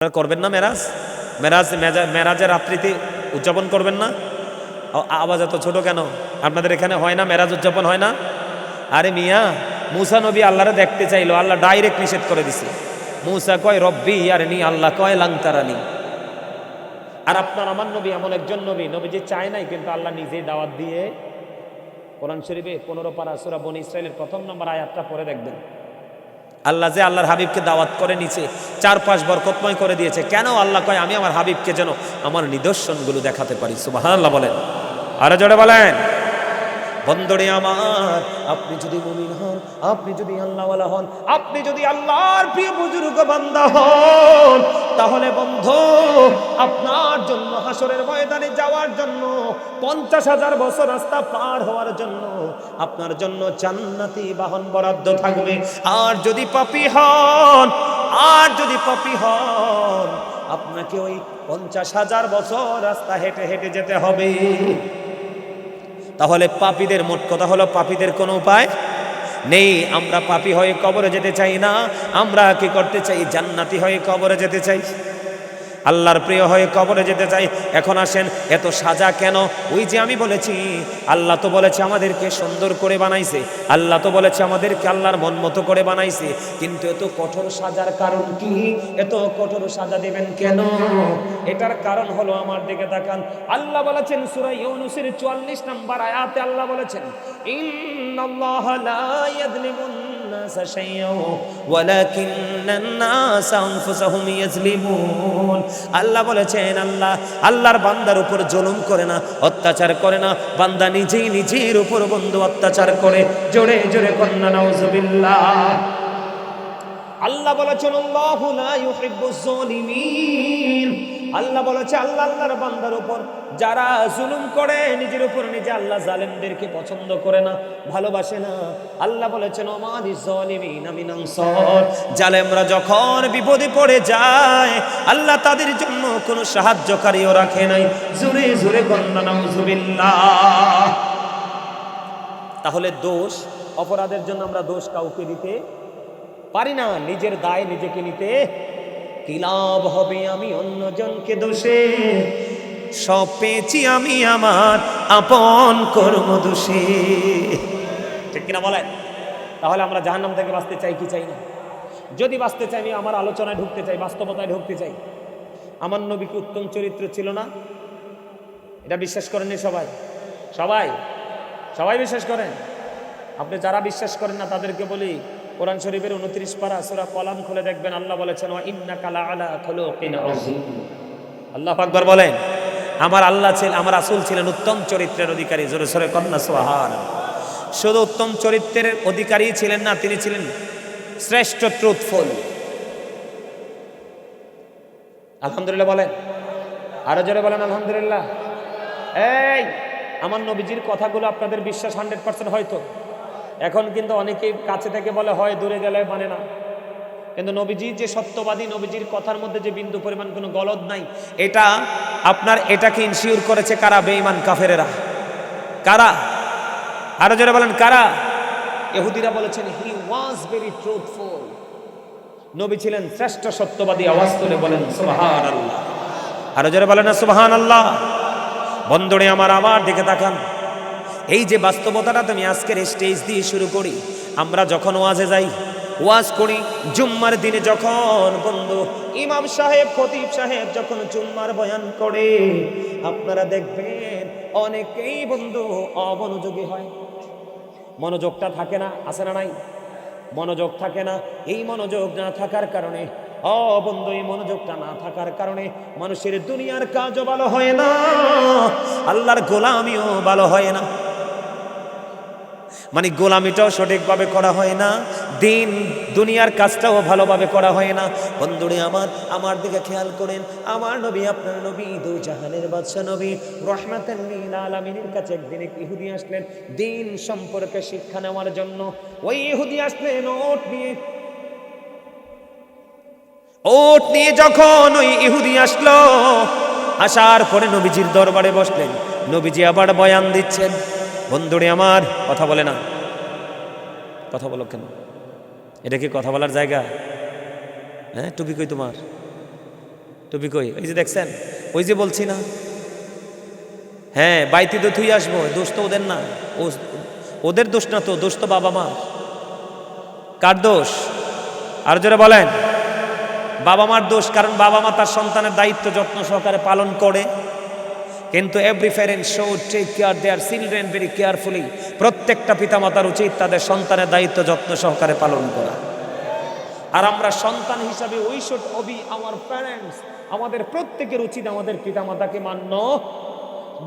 করবেন না মেরাজ মেরাজ মেরাজের রাত্রিতে উদযাপন করবেন না? আওয়াজ এত ছোট কেন? আপনাদের এখানে হয় না মেরাজ উদযাপন হয় না? আরে মিয়া, মুসা নবী আল্লাহরে দেখতে চাইলো, আল্লাহ ডাইরেক্ট নিষেধ করে দিছে। মুসা কয় রব্বি ইয়ারনি, আল্লাহ কয় লাংতারানি। আর আপনার আমার নবী এমন একজন নবী, নবী যে চায় নাই, কিন্তু আল্লাহ নিজেই দাওয়াত দিয়ে কোরআন শরীফে 15 পারা সূরা বনী ইসরাইলের 1 নম্বর আয়াতটা পড়ে দেখবেন। আল্লাহ যে আল্লাহর হাবিবকে দাওয়াত করে নিচে 4-5 বরকতময় করে দিয়েছে। কেন? আল্লাহ কয় আমি আমার হাবিবকে যেন আমার নিদর্শনগুলো দেখাতে পারি। সুবহানাল্লাহ বলেন, আরো জোরে বলেন। বন্ধুরে আমার, আপনি যদি মুমিন হন, আপনি যদি আল্লাহওয়ালা হন, আপনি যদি আল্লাহর প্রিয় বুজুর্গ বান্দা হন, তাহলে বন্ধু আপনার জন্য হাসরের ময়দানে যাওয়ার জন্য 50,000 বছর রাস্তা পার হওয়ার জন্য আপনার জন্য জান্নাতি বাহন বরাদ্দ থাকবে। আর যদি পাপী হন, আপনাকে ওই 50,000 বছর রাস্তা হেঁটে হেঁটে যেতে হবে। তাহলে পাপীদের, মোট কথা হলো পাপীদের কোনো উপায় নেই। আমরা পাপী হয়ে কবরে যেতে চাই না, আমরা কি করতে চাই? জান্নাতি হয়ে কবরে যেতে চাই, আল্লাহর প্রিয় হয়ে কবরে যেতে চাই। এখন আসেন, এত সাজা কেন? ওই যে আমি বলেছি, আল্লাহ তো বলেছে আমাদেরকে সুন্দর করে বানাইছে, আল্লাহ তো বলেছে আমাদেরকে আল্লাহর মন মতো করে বানাইছে, কিন্তু এত কঠোর সাজার কারণ কি? এত কঠোর সাজা দিবেন কেন? এটার কারণ হলো, আমার দিকে তাকান, আল্লাহ বলেছেন সূরা ইউনূসের 44 নম্বর আয়াতে আল্লাহ বলেছেন, ইন্নাল্লাহা লা ইয়াযলিমুন নাসা শাইআন ওয়ালাকিন্নান নাসা আনফুসাহুম ইয়াযলিমুন। আল্লাহ বলেছেন, আল্লাহর বান্দার উপর জুলুম করে না, অত্যাচার করে না, বান্দা নিজেই নিজের উপর বন্ধু অত্যাচার করে। জোরে জোরে কন্না নাউযুবিল্লাহ। আল্লাহ বলেছেন আল্লাহু লা ইউহিব্বুজ জালিমিন। আল্লাহ বলেছে আল্লাহর বান্দার উপর যারা জুলুম করে, নিজের উপর নিজে, আল্লাহ জালেমদেরকে পছন্দ করে না, ভালোবাসে না। আল্লাহ বলেছেন ওমালিজ জালিমিনা মিন আনসার। জালেমরা যখন বিপদে পড়ে যায়, আল্লাহ তাদের জন্য কোনো সাহায্যকারীও রাখে নাই। জোরে জোরে কন্না নাউযুবিল্লাহ। তাহলে দোষ, অপরাধের জন্য আমরা দোষ কাউকে দিতে পারি না, নিজের দায় নিজেকে নিতে। কি লাভ হবে আমি অন্যজনকে দোষে, সব পেয়েছি আমি আমার আপন কর্ম দোষে। ঠিক কিনা বলেন? তাহলে আমরা জাহান্নাম থেকে বাঁচতে চাই কি চাই না? যদি বাঁচতে চাই, আমি আমার আলোচনায় ঢুকতে চাই, বাস্তবতায় ঢুকতে চাই। আমার নবী কি উত্তম চরিত্র ছিল না? এটা বিশ্বাস করেননি সবাই? সবাই সবাই বিশ্বাস করেন? আপনি যারা বিশ্বাস করেন না তাদেরকে বলি, কোরআন শরীফের 29 পারা সূরা কলাম খুলে দেখবেন, আল্লাহ বলেছেন ওয়া ইন্নাকা লাআলা খুলুকিন আযীম। আল্লাহু আকবার বলেন। আমার আল্লাহ ছিলেন, আমার রাসূল ছিলেন উত্তম চরিত্রের অধিকারী। জোরে জোরে কন্না সুবহানাল্লাহ। শুধু উত্তম চরিত্রের অধিকারী ছিলেন না, তিনি ছিলেন শ্রেষ্ঠ ট্রুথফুল। আলহামদুলিল্লাহ বলেন, আরো জোরে বলেন আলহামদুলিল্লাহ। এই আমার নবীজির কথাগুলো আপনাদের বিশ্বাস 100% হয়তো। এখন কিন্তু অনেকেই কাছে থেকে বলে হয়, দূরে গেলে মানে না। কিন্তু নবীজি যে সত্যবাদী, নবীজির কথার মধ্যে যে বিন্দু পরিমাণ কোনো গলদ নাই, এটা আপনার, এটাকে ইনসিওর করেছে কারা? বেঈমান কাফেরেরা। কারা? আরো জোরে বলেন কারা? ইহুদিরা বলেছেন হি ওয়াজ ভেরি ট্রুথফুল। নবী ছিলেন শ্রেষ্ঠ সত্যবাদী। আওয়াজ তুলে বলেন সুবহানাল্লাহ। আরো জোরে বলেন না সুবহানাল্লাহ। বন্ধুরে আমার দিকে তাকান। এই যে বাস্তবতাটা তুমি আজকের স্টেজ দিয়ে শুরু করি, আমরা যখন ওয়াজে যাই, ওয়াজ করি, জুম্মার দিনে যখন বন্ধু ইমাম সাহেব, খতিব সাহেব যখন জুম্মার বয়ান করে, আপনারা দেখবেন অনেকেই বন্ধু অমনোযোগী হয়। মনোযোগটা থাকে না, আছে না নাই? মনোযোগ থাকে না। এই মনোযোগ না থাকার কারণে, বন্ধু, এই মনোযোগটা না থাকার কারণে মানুষের দুনিয়ার কাজও ভালো হয় না, আল্লাহর গোলামিও ভালো হয় না। মানে গোলামিটাও সঠিকভাবে করা হয় না, দিন দুনিয়ার কাজটাও ভালোভাবে করা হয় না। বন্ধুরে আমার দিকে খেয়াল করেন। আমার নবী, আপনার নবী, দু জাহানের বাদশা নবী রাহমাতাল লিল আলামিনের কাছে একদিন এক ইহুদি আসলেন দিন সম্পর্কে শিক্ষা নেওয়ার জন্য। ওই ইহুদি আসলেন ওট নিয়ে যখন ওই ইহুদি আসলো, আসার পরে নবীজির দরবারে বসলেন। নবীজি আবার বয়ান দিচ্ছেন। বন্ধুরে আমার, কথা বলে না, কথা বলো কেন? এটা কি কথা বলার জায়গা? হ্যাঁ, টুপি কই তোমার? টুপি কই? ওই যে দেখছেন, ওই যে বলছি না, হ্যাঁ বাইতে তো থুই আসবো, দোষ তো ওদের না, ওদের দোষ না তো, দোষ তো বাবা মা। কার দোষ? আর জোরে বলেন, বাবা মার দোষ। কারণ বাবা মা তার সন্তানের দায়িত্ব যত্ন সহকারে পালন করে। কিন্তু every parent should take care their children very carefully. প্রত্যেকটা পিতামাতার উচিত তাদের সন্তানের দায়িত্ব যত্ন সহকারে পালন করা। আর আমরা সন্তান হিসাবে we should Obi our parents. আমাদের প্রত্যেকের উচিত আমাদের পিতামাতাকে মান্য।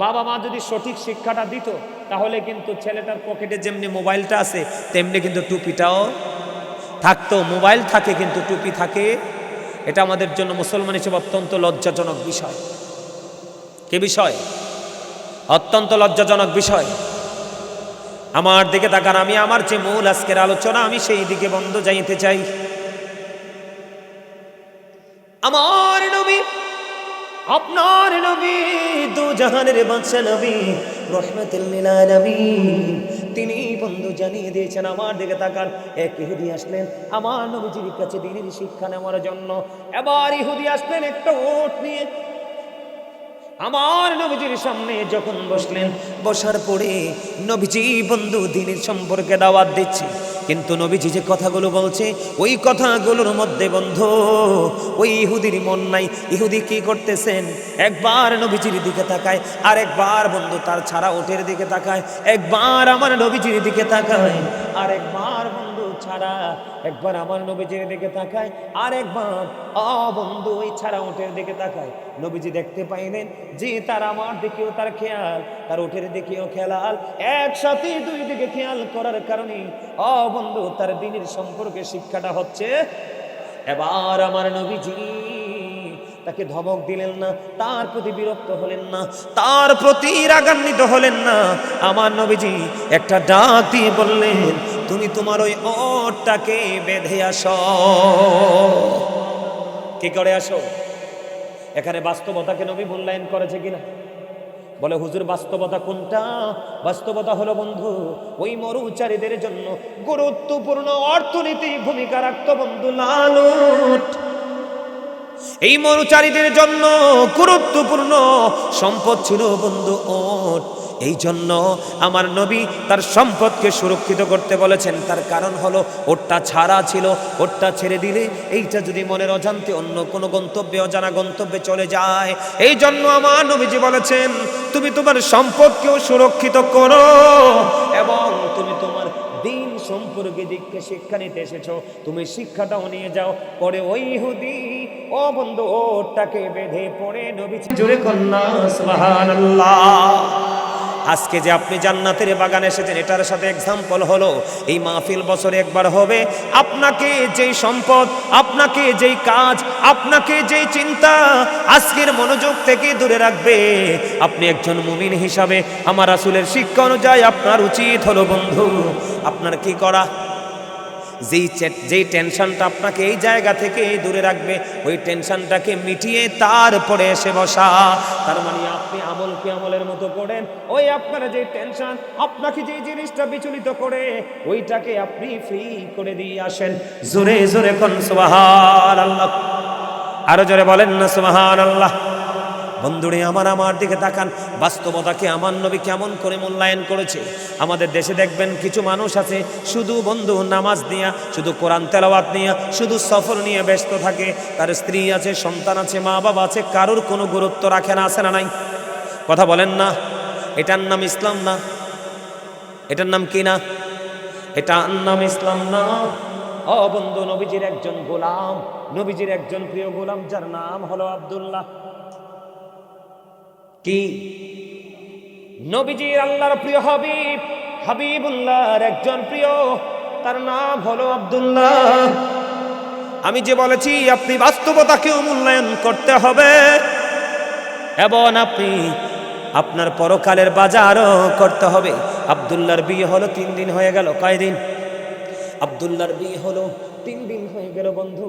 বাবা মা যদি সঠিক শিক্ষাটা দিত, তাহলে কিন্তু ছেলেটার পকেটে যেমনি মোবাইলটা আছে, তেমনি কিন্তু টুপিটাও থাকতো। মোবাইল থাকে কিন্তু টুপি থাকে। এটা আমাদের জন্য মুসলমান হিসেবে অত্যন্ত লজ্জাজনক বিষয়। কি বিষয়? অত্যন্ত লজ্জাজনক বিষয়। আমার দিকে তাকান, আমি আমার যে মূল আজকের আলোচনা, আমি সেই দিকে বন্ধ যাইতে চাই। আমার নবী, আপনার নবী, দু জাহানের বাদশা নবী, রহমাতুল লিল আলামিন, তিনি বন্ধু জানিয়ে দিয়েছেন। আমার দিকে তাকান, এক ইহুদি আসলেন আমার নবীজির কাছে দ্বীনের শিক্ষা নেওয়ার জন্য। এবার ইহুদি আসলেন একটা ওট নিয়ে, আমার নবীজির সামনে যখন বসলেন, বসার পরে নবীজি বন্ধু দ্বীনের সম্পর্কে দাওয়াত দিচ্ছে। কিন্তু নবীজি যে কথাগুলো বলছে, ওই কথাগুলোর মধ্যে বন্ধু ওই ইহুদির মন নাই। ইহুদি কি করতেছেন? একবার নবীজির দিকে তাকায়, আর একবার বন্ধু তার ছাড়া ওটের দিকে তাকায়, একবার আমার নবীজির দিকে তাকায়, আর একবার বন্ধু ছাড়া, একবার আমার নবীজির দিকে তাকায়, আর একবার বন্ধু ওই ছাড়া ওটের দিকে তাকায়। নবীজি দেখতে পাইলেন যে তার আমার দিকেও তার খেয়াল, তার ওটের দিকেও খেয়াল, একসাথে দুই দিকে খেয়াল করার কারণে বন্ধু তার দ্বীনের সম্পর্কে শিক্ষাটা হচ্ছে। এবার আমার নবীজি তাকে ধমক দিলেন না, তার প্রতি বিরক্ত হলেন না, তার প্রতি রাগান্বিত হলেন না। আমার নবীজি একটা ডাক দিয়ে বললেন, তুমি তোমার ওই ওটটাকে বেঁধে আসো। কি করে আসো? এখানে বাস্তবতাকে নবী মূল্যায়ন করেছে কিনা? বলে হুজুর বাস্তবতা কোনটা? বাস্তবতা হলো বন্ধু ওই মরুচারীদের জন্য গুরুত্বপূর্ণ অর্থনৈতিক ভূমিকা রাখত বন্ধু লাল উট। এই মরুচারীদের জন্য গুরুত্বপূর্ণ সম্পদ ছিল বন্ধু ওট। এই জন্য আমার নবী তার সম্পদকে সুরক্ষিত করতে বলেছেন। তার কারণ হলো ওটটা ছাড়া ছিল, ওটটা ছেড়ে দিলে এইটা যদি মনের অজান্তে অন্য কোনো গন্তব্যে, অজানা গন্তব্যে চলে যায়। এই জন্য আমার নবীজি বলেছেন, তুমি তোমার সম্পদকেও সুরক্ষিত করো এবং তুমি তোমার দ্বীন সম্পর্কে দিককে শিক্ষা নিতে এসেছো, তুমি শিক্ষাটাও নিয়ে যাও। পরে ওই ইহুদি বন্ধু ওটটাকে বেঁধে পড়ে নবীজি জোরে কন্যা সুবহানাল্লাহ। আজকে যে আপনি জান্নাতের বাগানে এসেছেন, এটার সাথে এক্সাম্পল হলো এই মাহফিল বছরে একবার হবে। আপনাকে যেই সম্পদ, আপনাকে যেই কাজ, আপনাকে যেই চিন্তা আজকের মনোযোগ থেকে দূরে রাখবে, আপনি একজন মুমিন হিসাবে আমার রাসূলের শিক্ষা অনুযায়ী আপনার উচিত হলো বন্ধু আপনার কি করা? যেই টেনশনটা আপনাকে এই জায়গা থেকে দূরে রাখবে, ওই টেনশনটাকে মিটিয়ে তারপরে এসে বসা। তার মানে আপনি আমলকে আমলের মতো করেন, ওই আপনার যে টেনশন, আপনাকে যে জিনিসটা বিচলিত করে, ওইটাকে আপনি ফ্রি করে দিয়ে আসেন। জোরে জোরে কোন সুবহানাল্লাহ, আরো জোরে বলেন না সুবহানাল্লাহ। বন্ধুরে আমার দিকে তাকান, বাস্তবতাকে আমার নবী কেমন করে মূল্যায়ন করেছে। আমাদের দেশে দেখবেন কিছু মানুষ আছে শুধু বন্ধু নামাজ নিয়ে, শুধু কোরআন তেলাওয়াত নিয়ে, শুধু সফর নিয়ে ব্যস্ত থাকে। তার স্ত্রী আছে, সন্তান আছে, মা বাবা আছে, কারোর কোনো গুরুত্ব রাখে না। আছে না নাই? কথা বলেন না। এটার নাম ইসলাম না? এটার নাম কি না? এটার নাম ইসলাম না। বন্ধু নবীজির একজন গোলাম, নবীজির একজন প্রিয় গোলাম, যার নাম হলো আব্দুল্লাহ। কি? নবীজির আল্লাহর প্রিয় হাবিব, হাবিবুল্লাহর একজন প্রিয়, তার নাম হলো আব্দুল্লাহ। আমি যে বলেছি আপনি বাস্তবতাকেও মূল্যায়ন করতে হবে এবং আপনি আপনার পরকালের বাজারও করতে হবে। আব্দুল্লাহর বিয়ে হলো 3 দিন হয়ে গেল। কয় দিন? আব্দুল্লাহর বিয়ে হলো 3 দিন হয়ে গেল বন্ধু।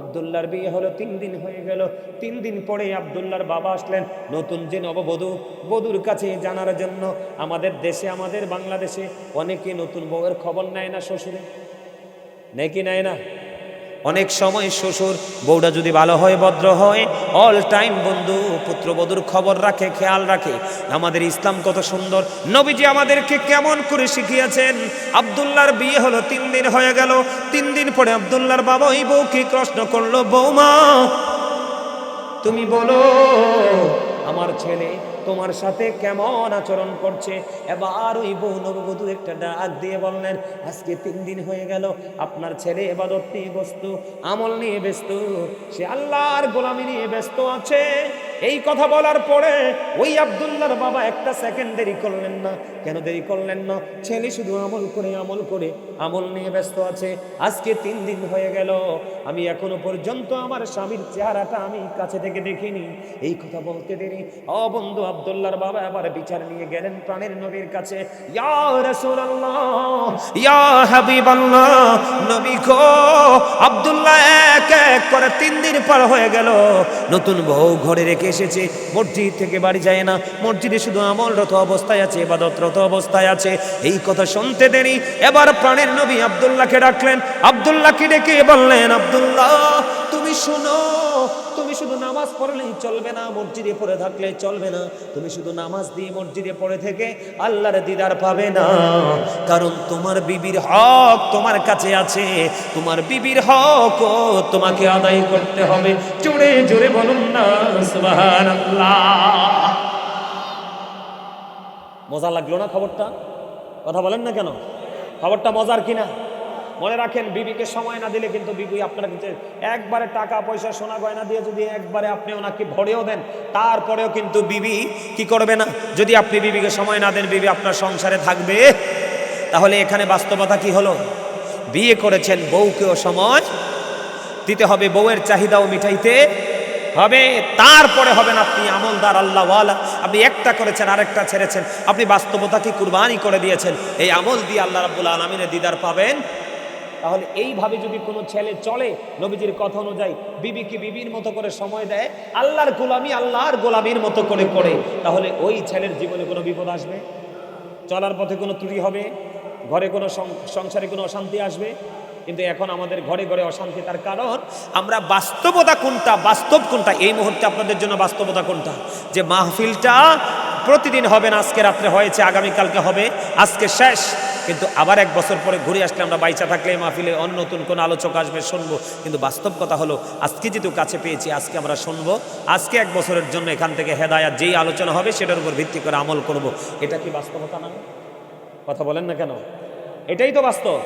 আব্দুল্লাহর বিয়ে হলো 3 দিন হয়ে গেল। 3 দিন পরে আব্দুল্লাহর বাবা আসলেন নতুন যে নববধূ, বধূর কাছে জানার জন্য। আমাদের দেশে, আমাদের বাংলাদেশে অনেকে নতুন বউয়ের খবর নেয় না শ্বশুরে, নেয় কি নেয় না? অনেক সময় শ্বশুর বউটা যদি ভালো হয়, ভদ্র হয়, অল টাইম বন্ধু পুত্রবধূর খবর রাখে, খেয়াল রাখে। আমাদের ইসলাম কত সুন্দর, নবীজি আমাদেরকে কেমন করে শিখিয়েছেন। আব্দুল্লাহর বিয়ে হলো 3 দিন হয়ে গেল, 3 দিন পরে আব্দুল্লাহর বাবা ওই বউকে প্রশ্ন করলো, বৌমা তুমি বলো আমার ছেলে তোমার সাথে কেমন আচরণ করছে। এবার ওই বউ নববধূ একটা ডাক দিয়ে বললেন, আজকে 3 দিন হয়ে গেল আপনার ছেলে ইবাদত নিয়ে ব্যস্ত, আমল নিয়ে ব্যস্ত, সে আল্লাহর গোলামি নিয়ে ব্যস্ত আছে। এই কথা বলার পরে ওই আব্দুল্লাহর বাবা একটা সেকেন্ড দেরি করলেন না। কেন দেরি করলেন না? ছেলে শুধু আমল করে আমল নিয়ে ব্যস্ত আছে। আজকে 3 দিন হয়ে গেল, আমি এখনো পর্যন্ত আমার স্বামীর চেহারাটা আমি কাছে থেকে দেখিনি। এই কথা বলতে দেরি, ও বন্ধু আব্দুল্লাহর বাবা আবার বিচার নিয়ে গেলেন প্রাণের নবীর কাছে। ইয়া রাসূলুল্লাহ, ইয়া হাবিবাল্লাহ, নবী গো, আব্দুল্লাহ এক এক করে 3 দিন পার হয়ে গেল, নতুন বউ ঘরে রেখে এসেছে, মসজিদ থেকে বাড়ি যায় না, মসজিদে শুধু আমলরত অবস্থায় আছে, ইবাদতরত অবস্থায় আছে। এই কথা শুনতে দেরি, এবার প্রাণের নবী আব্দুল্লাহকে ডাকলেন। আব্দুল্লাহকে ডেকে বললেন, আব্দুল্লাহ তুমি শুনো, তুমি শুধু নামাজ পড়লেই চলবে না, মসজিদে পড়ে থাকলে চলবে না। তুমি শুধু নামাজ দিয়ে মসজিদে পড়ে থেকে আল্লাহর দিদার পাবে না, কারণ তোমার বিবির হক তোমার কাছে আছে, তোমার বিবির হক তোমাকে আদায় করতে হবে। জোরে জোরে বলুন না সুবহানাল্লাহ। মজা লাগলো না খবরটা? কথা বলেন না কেন? খবরটা মজার কিনা? মনে রাখেন, বিবিকে সময় না দিলে কিন্তু বিবি আপনার কাছে একবারে টাকা পয়সা সোনা গয়না দিয়ে যদি একবারে আপনি ওনাকে ভরেও দেন, তারপরেও কিন্তু বিবি কি করবে না। যদি আপনি বিবিকে সময় না দেন, বিবি আপনার সংসারে থাকবে। তাহলে এখানে বাস্তবতা কি হলো? বিয়ে করেছেন, বউকেও সময় দিতে হবে, বউয়ের চাহিদাও মিটাইতে হবে, তারপরে হবেন আপনি আমলদার আল্লাহওয়ালা। আপনি একটা করেছেন, আরেকটা ছেড়েছেন, আপনি বাস্তবতাকে কুরবানি করে দিয়েছেন। এই আমল দিয়ে আল্লাহ রাব্বুল আলামিনের দিদার পাবেন। তাহলে এইভাবে যদি কোনো ছেলে চলে নবীজির কথা অনুযায়ী, বিবিকে বিবির মতো করে সময় দেয়, আল্লাহর গোলামির মতো করে করে, তাহলে ওই ছেলের জীবনে কোনো বিপদ আসবে? চলার পথে কোনো ত্রুটি হবে? ঘরে কোনো সংসারে কোনো অশান্তি আসবে? কিন্তু এখন আমাদের ঘরে ঘরে অশান্তি। তার কারণ আমরা বাস্তবতা কোনটা, বাস্তব কোনটা, এই মুহূর্তে আপনাদের জন্য বাস্তবতা কোনটা? যে মাহফিলটা প্রতিদিন হবে না, আজকে রাত্রে হয়েছে, আগামীকালকে হবে, আজকে শেষ, কিন্তু আবার 1 বছর পরে ঘুরে আসলে আমরা বাইচা থাকলে মাহফিলে অন্য নতুন কোন আলোচক আসবে, শুনবো। কিন্তু বাস্তব কথা হলো, আজকে যেহেতু কাছে পেয়েছি, আজকে আমরা শুনবো, আজকে 1 বছরের জন্য এখান থেকে হেদায়াত যেই আলোচনা হবে সেটার উপর ভিত্তি করে আমল করব। এটা কি বাস্তবতা না? কথা বলেন না কেন? এটাই তো বাস্তব।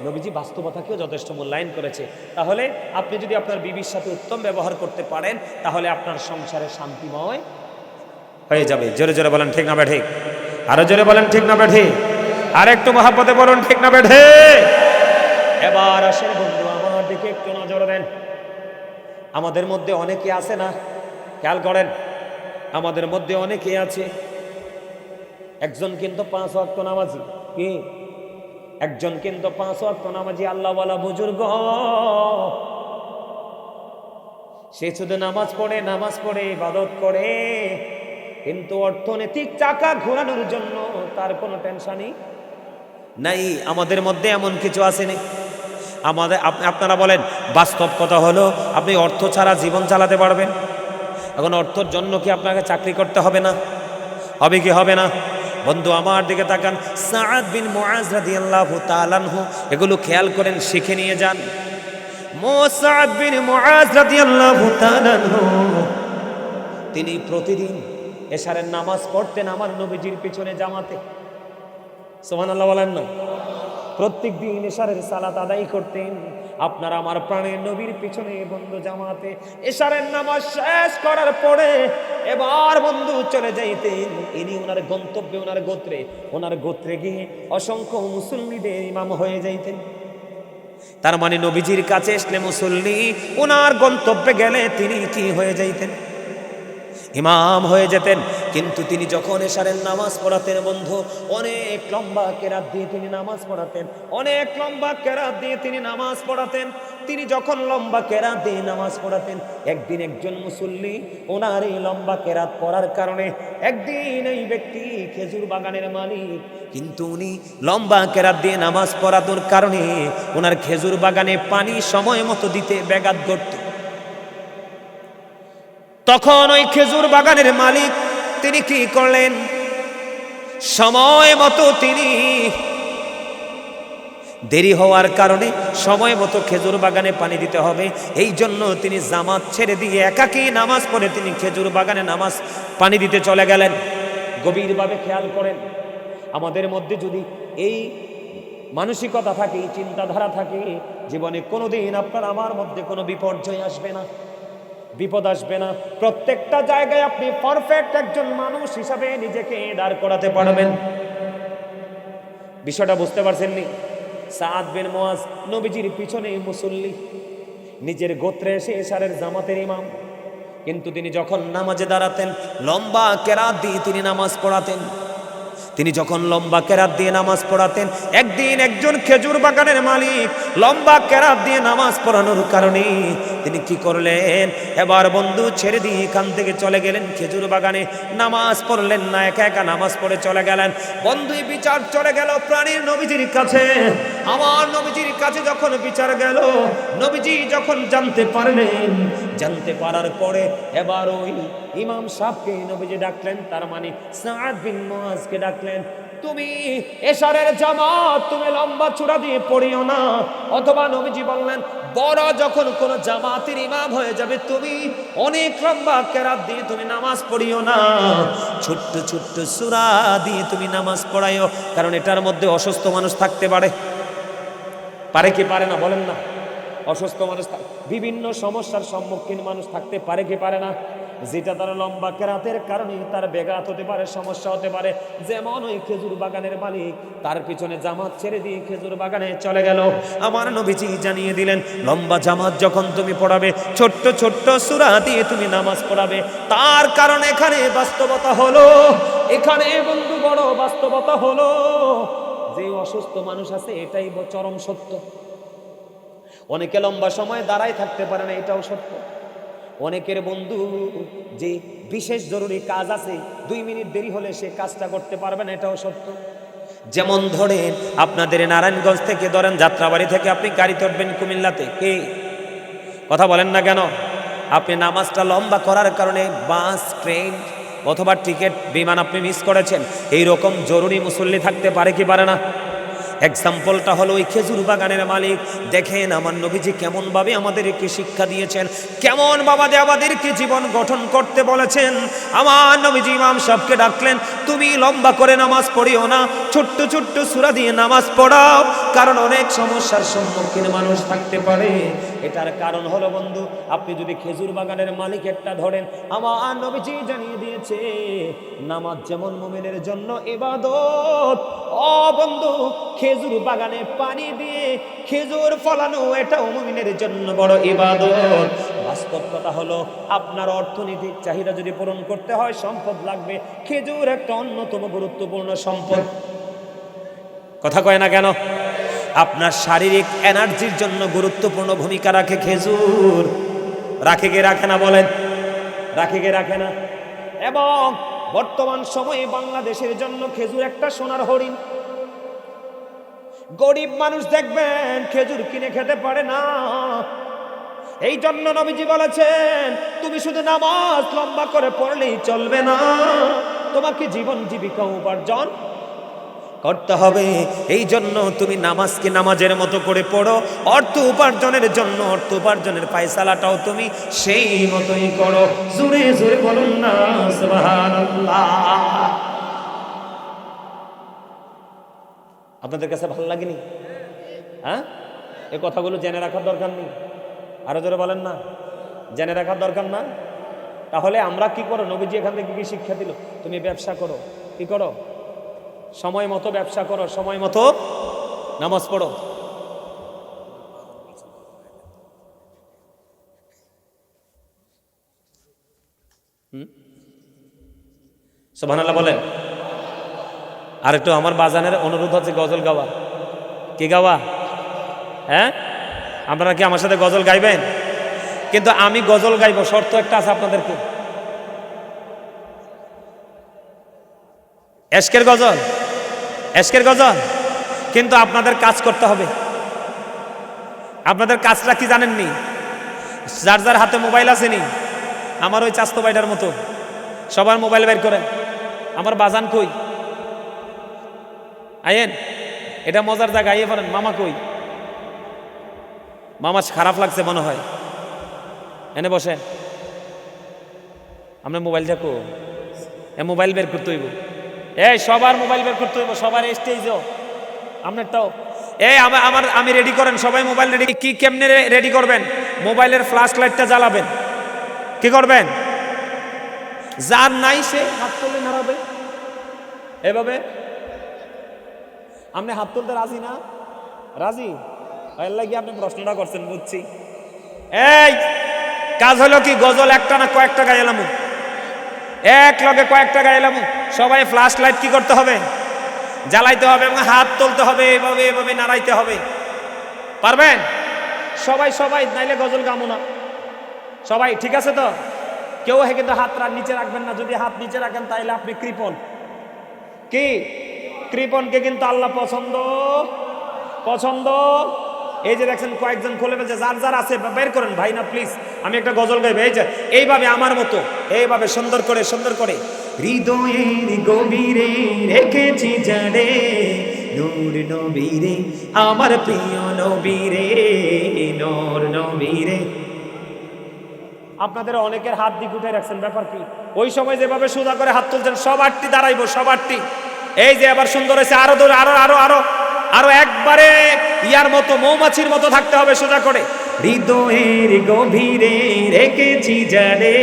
নবীজি বাস্তবতাকেও যথেষ্ট মূল্যায়ন করেছে। তাহলে আপনি যদি আপনার বিবির সাথে উত্তম ব্যবহার করতে পারেন, তাহলে আপনার সংসারে শান্তিময় হয়ে যাবে। জোরে জোরে বলেন ঠিক না বেঠিক? আরো জোরে বলেন ঠিক না বেঠিক? আর একটু মহাব্বতে বলুন ঠিক না বেঠিক? এবার আসেন বন্ধু, আমার দিকে একটু নজর দেন। আমাদের মধ্যে অনেকে আছে না, খেয়াল করেন, আমাদের মধ্যে অনেকে আছে, একজন কিন্তু 5 ওয়াক্ত নামাজি, কি একজন কিন্তু 5 ওয়াক্ত নামাজি আল্লাহওয়ালা বুজুর্গ, সে শুধু নামাজ পড়ে ইবাদত করে, কিন্তু অর্থনৈতিক চাকা ঘোরানোর জন্য তার কোনো টেনশনই নাই। আমাদের মধ্যে এমন কিছু আসেনি? আপনারা বলেন, বাস্তব কথা হলো, আপনি অর্থ ছাড়া জীবন চালাতে পারবেন? এখন অর্থের জন্য কি আপনাকে চাকরি করতে হবে না? হবে কি হবে না? বন্ধু আমার দিকে তাকান, সাআদ বিন মুআজ রাদিয়াল্লাহু তাআলা আনহু, এগুলো খেয়াল করেন, শিখে নিয়ে যান। সাআদ বিন মুআজ রাদিয়াল্লাহু তাআলা আনহু, তিনি প্রতিদিন এশারের নামাজ পড়তেন আমার নবীজির পিছনে জামাতে। সুবহানাল্লাহ বলেন না? প্রত্যেক দিন এশারের সালাত আদায় করতেন আপনার আমার প্রাণের নবীর পিছনে বন্ধু জামাতে। এশারের নামাজ শেষ করার পরে এবার বন্ধু চলে যাইতেন ইনি ওনার গন্তব্যে, ওনার গোত্রে গিয়ে অসংখ্য মুসল্লিদের ইমাম হয়ে যাইতেন। তার মানে নবীজির কাছে আসলে মুসল্লি, ওনার গন্তব্যে গেলে তিনি কি হয়ে যাইতেন? ইমাম হয়ে যেতেন। কিন্তু তিনি যখন এশারের নামাজ পড়াতেন বন্ধু, অনেক লম্বা কেরাত দিয়ে তিনি নামাজ পড়াতেন, অনেক লম্বা কেরাত দিয়ে তিনি নামাজ পড়াতেন। তিনি যখন লম্বা কেরাত দিয়ে নামাজ পড়াতেন, একদিন একজন মুসল্লি ওনার এই লম্বা কেরাত পড়ার কারণে, একদিন এই ব্যক্তি খেজুর বাগানের মালিক, কিন্তু উনি লম্বা কেরাত দিয়ে নামাজ পড়ানোর কারণে ওনার খেজুর বাগানে পানি সময় মতো দিতে ব্যাঘাত ঘটত। তখন ওই খেজুর বাগানের মালিক তিনি কি করলেন, সময় মতো তিনি, দেরি হওয়ার কারণে সময় মতো খেজুর বাগানে পানি দিতে হবে, এই জন্য তিনি জামাত ছেড়ে দিয়ে একাকী নামাজ পড়ে তিনি খেজুর বাগানে নামাজ পানি দিতে চলে গেলেন। গভীরভাবে খেয়াল করেন, আমাদের মধ্যে যদি এই মানসিকতা থাকে, এই চিন্তাধারা থাকে, জীবনে কোনোদিন আপনার আমার মধ্যে কোনো বিপর্যয় আসবে না, বিপদ আসবে না। প্রত্যেকটা জায়গায় আপনি পারফেক্ট একজন মানুষ হিসাবে নিজেকে দাঁড় করাতে পারবেন। বিষয়টা বুঝতে পারছেন নি? সাদ বিন মুআজ নবীজির পিছনে মুসল্লি, নিজের গোত্রে এসে এশারের জামাতের ইমাম, কিন্তু তিনি যখন নামাজে দাঁড়াতেন লম্বা কেরাত দিয়ে তিনি নামাজ পড়াতেন। তিনি যখন লম্বা কেরাত দিয়ে নামাজ পড়াতেন, একদিন একজন খেজুর বাগানের মালিক লম্বা কেরাত দিয়ে নামাজ পড়ানোর কারণে তিনি কি করলেন, এবার বন্ধু ছেড়ে দিয়ে এখান থেকে চলে গেলেন খেজুর বাগানে, নামাজ পড়লেন না, একা একা নামাজ পড়ে চলে গেলেন। বন্ধুই বিচার চলে গেল প্রাণীর নবীজির কাছে। আমার নবীজির কাছে যখন বিচার গেল, নবীজি যখন জানতে পারলেন, জানতে পারার পরে এবার ওই ইমাম সাহেবকে নবীজি ডাকলেন, তার মানে সাদ বিন মুআজকে ডাকলেন, তুমি এশারের জামাত তুমি লম্বা চূড়া দিয়ে পড়িও না, অথবা নবীজি বললেন বড় যখন কোন জামাতের ইমাম হয়ে যাবে তুমি অনেক লম্বা কেরাত দিয়ে তুমি নামাজ পড়িও না, ছোট্ট ছোট্ট সূরা দিয়ে তুমি নামাজ পড়াইও, কারণ এটার মধ্যে অসুস্থ মানুষ থাকতে পারে। পারে কি পারে না বলেন না? অসুস্থ মানুষ, বিভিন্ন সমস্যার সম্মুখীন মানুষ থাকতে পারে কি পারে না? যেটা তার লম্বা কেরাতের কারণে তার ব্যাঘাত হতে পারে, সমস্যা হতে পারে। যেমন ওই খেজুর বাগানের মালিক তার পিছনে জামাত ছেড়ে দিয়ে খেজুর বাগানে চলে গেল। আমার নবীজি জানিয়ে দিলেন, লম্বা জামাত যখন তুমি পড়াবে, ছোট্ট ছোট্ট সূরা দিয়ে তুমি নামাজ পড়াবে। তার কারণ এখানে বাস্তবতা হলো, এখানে বন্ধু বড় বাস্তবতা হলো, যে অসুস্থ মানুষ আছে এটাই চরম সত্য। অনেকে লম্বা সময় দাঁড়ায় থাকতে পারে না, এটাও সত্য। অনেকের বন্ধু যে বিশেষ জরুরি কাজ আছে, 2 মিনিট দেরি হলে সে কাজটা করতে পারবে না, এটাও সত্য। যেমন ধরেন আপনাদের নারায়ণগঞ্জ থেকে, ধরেন যাত্রাবাড়ি থেকে আপনি গাড়িতে উঠবেন কুমিল্লাতে, কে কথা বলেন না কেন? আপনি নামাজটা লম্বা করার কারণে বাস, ট্রেন অথবা টিকিট, বিমান আপনি মিস করেছেন, এইরকম জরুরি মুসল্লি থাকতে পারে কি পারে না? এক্সাম্পলটা হলো ওই খেজুর বাগানের মালিক। দেখেন আমার নবীজি কেমন ভাবে আমাদেরকে শিক্ষা দিয়েছেন, কেমন বাবাদে আমাদেরকে জীবন গঠন করতে বলেছেন। আমার নবীজি ইমাম সাহেবকে ডাকলেন, তুমি লম্বা করে নামাজ পড়িও না, ছোট্ট ছোট্ট সূরা দিয়ে নামাজ পড়াও, কারণ অনেক সমস্যার সম্মুখীন মানুষ থাকতে পারে। এটার কারণ হলো বন্ধু, আপনি যদি খেজুর বাগানের মালিকেরটা ধরেন, আমার নবীজি জানিয়ে দিয়েছে নামাজ যেমন মুমিনের জন্য ইবাদত, ও বন্ধু খেজুর বাগানে পানি দিয়ে খেজুর ফলানো এটাও মুমিনের জন্য বড় ইবাদত। বাস্তব কথা হলো, আপনার অর্থনৈতিক চাহিদা যদি পূরণ করতে হয় সম্পদ লাগবে, খেজুর একটা অন্যতম গুরুত্বপূর্ণ সম্পদ। কথা কয় না কেন? আপনার শারীরিক এনার্জির জন্য গুরুত্বপূর্ণ ভূমিকা রাখে খেজুর। রাখে কে রাখে না বলেন? রাখে কে রাখে না? এবং বর্তমান সময়ে বাংলাদেশের জন্য খেজুর একটা সোনার হরিণ। গরিব মানুষ দেখবেন খেজুর কিনে খেতে পারে না, এই জন্য নবীজি বলেছেন তুমি শুধু নামাজ লম্বা করে পড়লেই চলবে না, তোমাকে জীবন জীবিকা উপার্জন করতে হবে। এই জন্য তুমি নামাজকে নামাজের মতো করে পড়ো, অর্থ উপার্জনের জন্য অর্থ উপার্জনের ফায়সালাটাও তুমি সেই মতোই করো। জোরে জোরে বলুন না সুবহানাল্লাহ। আপনাদের কাছে ভালো লাগেনি? হ্যাঁ, এই কথাগুলো জেনে রাখার দরকার নেই? আরো জোরে বলেন না, জেনে রাখার দরকার না? তাহলে আমরা কি করো? নবীজি এখান থেকে কি শিক্ষা দিল? তুমি ব্যবসা করো, কি করো? সময় মতো ব্যবসা করো, সময় মতো নামাজ পড়ো। সুবহানাল্লাহ বলেন। আর একটু আমার বাজানের অনুরোধ হচ্ছে গজল গাওয়া। কি গাওয়া? হ্যাঁ, আপনারা কি আমার সাথে গজল গাইবেন? কিন্তু আমি গজল গাইবো, শর্ত একটা আছে আপনাদেরকে। এশকের গজল, এশকের গজল। কিন্তু আপনাদের কাজ করতে হবে। আপনাদের কাজটা কি জানেননি? যার যার হাতে মোবাইল আছে নি, আমার ওই চাস্তো বাইটার মতো সবার মোবাইল বের করেন। আমার বাজান কই? আইয়েন, এটা মজার জায়গা, আইয়ে পারেন। মামা কই? মামা খারাপ লাগছে মনে হয়, এনে বসে। আপনার মোবাইল দেখো, মোবাইল বের করতে হইব। এই সবার মোবাইল বের করতে হইব, সবার স্টেজও আপনারটাও। আমি রেডি করেন, সবাই মোবাইল রেডি। কি কেমনে রেডি করবেন? মোবাইলের ফ্ল্যাশ লাইটটা জ্বালাবেন। কি করবেন? যার নাই সে হাত তুলে নাড়াবে এভাবে। আপনি হাত তুলতে রাজি না? রাজি? কি আপনি প্রশ্নটা করছেন, বুঝছি। এই কাজ হলো কি? গজল একটা না কয়েকটা গাইলাম, এক লগে কয়েকটা গাইলাম। সবাই ফ্ল্যাশ লাইট কি করতে হবে? জ্বালাইতে হবে এবং হাত তুলতে হবে, এভাবে এভাবে নাড়াইতে হবে। পারবেন? সবাই সবাই, নাইলে গজল গামো না। সবাই ঠিক আছে তো? কেউ কিন্তু হাত নিচে রাখবেন না। যদি হাত নিচে রাখেন তাইলে আপনি কৃপণ। কি? কৃপণকে কিন্তু আল্লাহ পছন্দ পছন্দ। এই যে দেখছেন কয়েকজন খুলে ফেলছে, যার যার আছে বের করেন ভাই না প্লিজ, আমি একটা গজল গাইব। এই যে এইভাবে আমার মতো এইভাবে সুন্দর করে সুন্দর করে। হৃদয়ের গভীরে রেখেছি জানে নূর নবীরে, আমার প্রিয় নবীরে, নূর নবীরে। আপনাদের অনেকের হাত দিক উঠে রাখছেন, ব্যাপার কি? ওই সময় যেভাবে সোজা করে হাত তুলছেন, সব আটটি দাঁড়াইবো, সব আটটি। এই যে আবার সুন্দর হয়েছে, আরো দূরে, আরো আরো আরো আরো একবারে ইয়ার মতো, মৌমাছির মতো থাকতে হবে সোজা করে। হৃদয়ের গভীরে রেখেছি জানে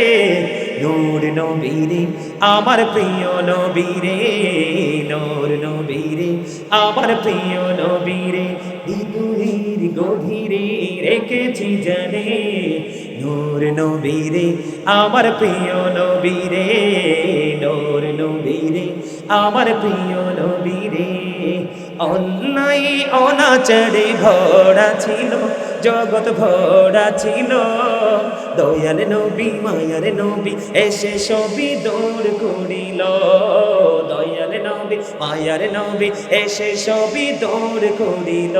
নূর নবীরে, আমার প্রিয় নবীরে, নূর নবীরে, আমার প্রিয় নবীরে। হৃদয়ের গভীরে রেখেছি জানে নূর নবীরে, আমার প্রিয় নবীরে, নূর নবীরে, আমার প্রিয় নবীরে। অন্যায় অনাচারে ভরা ছিল জগৎ, ভরা ছিল। দয়াল নবী মায়ার নবী এসে সবই দূর করিল। দয়াল নবী মায়ার নবী এসে সবই দূর করিল।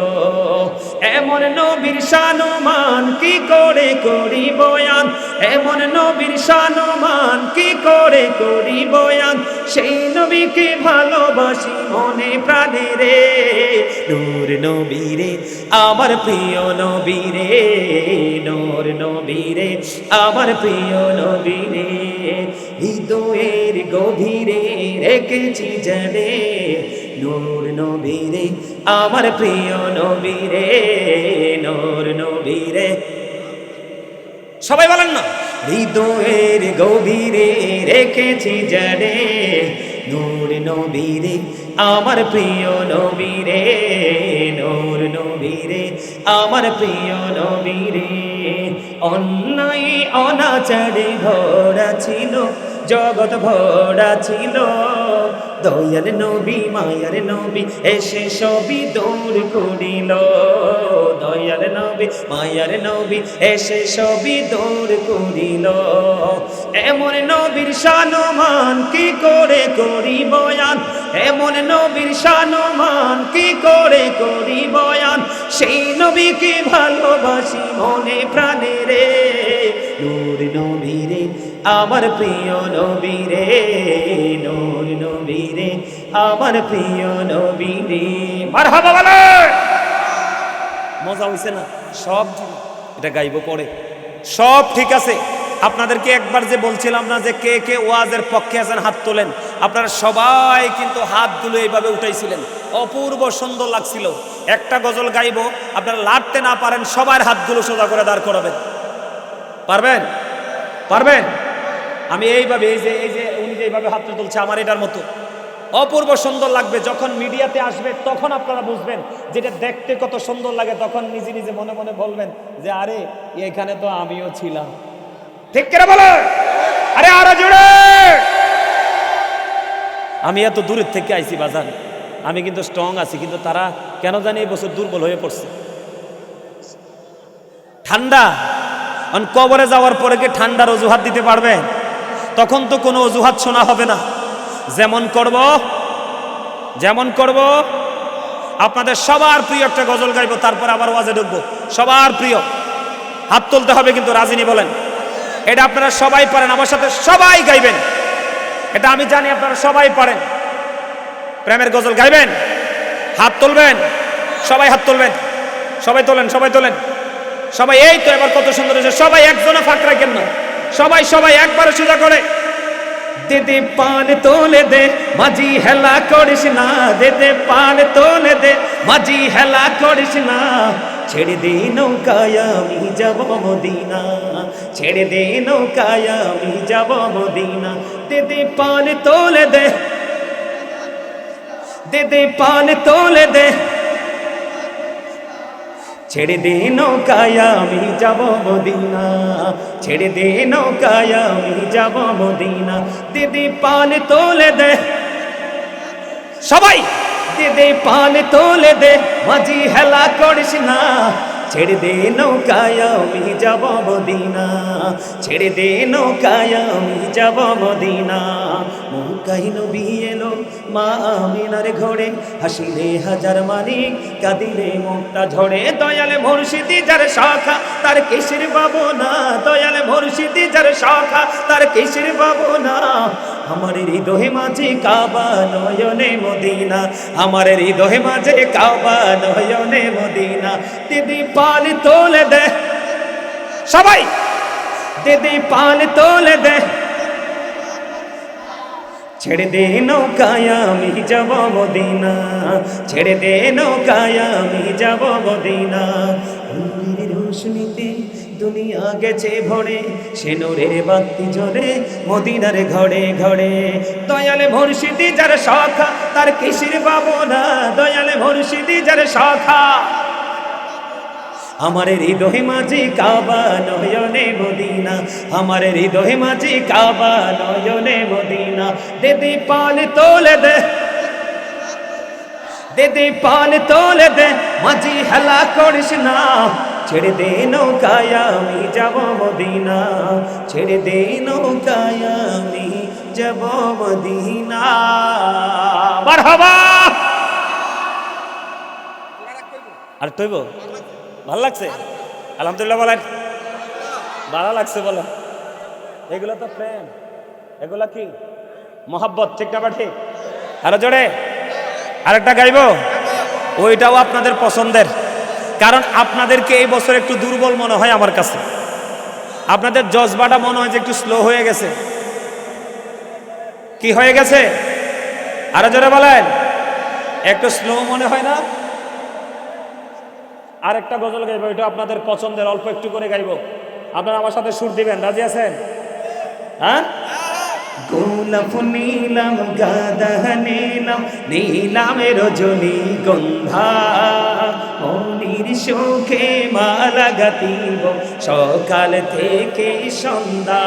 এমন নবীর শানমান কি করে করি বয়ান, এমন নবীর শানমান কি করে করি বয়ান। সেই নবীকে ভালোবাসি মনে প্রাণে রে, নূর নবীরে, আমার প্রিয় নবীরে, নূর নবীরে, আমার প্রিয় নবীরে। হৃদয়ের গভীরে রেখেছি জানে নূর নবীরে, আমার প্রিয় নবীরে, নূর নবীরে। সবাই বলেন না? হৃদয়ের গভীরে রেখেছি জানে নূর নবীরে, আমার প্রিয় নবীরে, নূর নবীরে, আমার প্রিয় নবীরে। অন্যায় অনাচারে ভরা ছিল জগৎ, ভরা ছিল। দয়াল নবী মায়ার নবী এসে সবই দূর করিল। দয়াল নবী মায়ার নবী এসে সবই দূর করিল। এমন নবীর শানমান কি করে করি বয়ান, এমন নবীর শানমান কি করে করি বয়ান। সেই নবীকে ভালোবাসি মনে প্রাণে রে, নূর নবীরে, আমার প্রিয় নবীরে, নূর নবীরে, আমার প্রিয় নবীরে। মারহাবা বলে। মজা হইছে না? সব এটা গাইব পরে, সব ঠিক আছে। আপনাদেরকে একবার যে বলছিলাম না যে কে কে ওয়াজের পক্ষে আছেন হাত তোলেন। আপনারা সবাই কিন্তু হাতগুলো এইভাবে উঠাইছিলেন, অপূর্ব সুন্দর লাগছিল। একটা গজল গাইব, আপনারা লাড়তে না পারেন, সবার হাতগুলো সোজা করে দাঁড় করাবেন। পারবেন? পারবেন? আমি এইভাবে এই যে উনি যে এইভাবে হাতটা তুলছে আমার এটার মতো অপূর্ব সুন্দর লাগবে। যখন মিডিয়াতে আসবে তখন আপনারা বুঝবেন যেটা দেখতে কত সুন্দর লাগে। তখন নিজে নিজে মনে মনে বলবেন যে আরে এখানে তো আমিও ছিলাম। ঠিক করে বলো, আরে আরো জোরে। আমি এত দূরের থেকে আইছি বাজান, আমি কিন্তু স্ট্রং আছি, কিন্তু তারা কেন জানি এই বছর দুর্বল হয়ে পড়ছে। ঠান্ডা, কবরে যাওয়ার পরে কি ঠান্ডার অজুহাত দিতে পারবে? তখন তো কোনো অজুহাত শোনা হবে না। যেমন করব আপনাদের সবার প্রিয় একটা গজল গাইবো, তারপর আবার ওয়াজে ঢুকবো। সবার প্রিয় হাত তুলতে হবে, কিন্তু রাজিনী বলেন। এটা আপনারা সবাই পারেন, আমার সাথে সবাই গাইবেন। এটা আমি জানি আপনারা সবাই পারেন। প্রেমের গজল গাইবেন, হাত তুলবেন, সবাই হাত তুলবেন, সবাই তোলেন, সবাই তোলেন, সবাই। এই তো এবার কত সুন্দর হয়েছে, সবাই একজনে ফাঁক রাখেন না, সবাই সবাই একবারে সোজা করে। দে দে পান তোলে দে মাঝি হেলা করিস না, দে দে পান তোলে দে মাঝি হেলা করিস না, ছেড়ে দে নৌকায় আমি যাব মদিনা, ছেড়ে দে নৌকায় আমি যাব মদিনা। দে দে পান তোলে দে, দে দে পান তোলে দে, ছেড়ে দে নৌকায় আমি যাব মদিনা, ছেড়ে দে নৌকায় আমি যাব মদিনা। দে দে পান তোলে দে, সবাই দে দে পান তোলে দে মাঝি হেলা করিস না, ছেড়ে দে নৌকায় আমি যাব মদিনা, ছেড়ে দে নৌকায় আমি যাব মদিনা। নৌকায় নবী এলো মা আমিনার ঘরে, হাসিলে হাজার মানিক কাঁদিলে মুক্তা ঝরে। দয়ালে মুর্শিদি যার শাখা তার কিসের ভাবনা, দয়ালে মুর্শিদি যার শাখা তার কিসের ভাবনা। আমার হৃদয়ে মাঝে কাবা নয়নে মদিনা, আমার হৃদয়ে মাঝে কাবা নয়নে মদিনা। দিদি পাল তোলে দে, সবাই দিদি পাল তোলে দে, ছেড়ে দে নৌকায় আমি যাব মদিনা, ছেড়ে দে নৌকায় আমি যাব মদিনা। নূরের রোশনীতে দুনিয়া গেছে ভরে, সে নূরের বাতি জ্বলে মদিনার ঘরে ঘরে। দয়ালে মুর্শিদি যার শাখা তার কিসের ভাবনা, দয়ালে মুর্শিদি যার শাখা। আমার হৃদয়ে মাঝে কাবা নয়নে মদিনা, আমার হৃদয়ে মাঝে কাবা নয়নে মদিনা। দে দে পাল তোলে দে, দে দে পাল তোলে দে মাঝি হেলা করিস না, ছেড়ে দে নৌকায় আমি যাব মদিনা, ছেড়ে দে নৌকায় আমি যাব মদিনা। মারহাবা। আর তৈব ভাল লাগছে? আলহামদুলিল্লাহ বলেন। ভালো লাগছে বলেন। এগুলো তো প্রেম, এগুলো কি মোহাব্বত, ঠিক না? ঠিক। আরো জোরে আরেকটা গাইব, ওইটাও আপনাদের পছন্দের। কারণ আপনাদেরকে এই বছর একটু দুর্বল মনে হয় আমার কাছে, আপনাদের জজবাটা মনে হয় যে একটু স্লো হয়ে গেছে। কি হয়ে গেছে? আরো জোরে বলেন। একটু স্লো মনে হয় না? আরেকটা গজল গাইবো, এটা আপনাদের পছন্দের, অল্প একটু করে গাইবো। আপনারা আমার সাথে সুর দিবেন, রাজি আছেন? হ্যাঁ। গোলাপ নীলাম গাদা নীলাম, নীলামের রজনী গন্ধা, মনির সুখে মালা গাতিব সকাল থেকে সন্ধ্যা।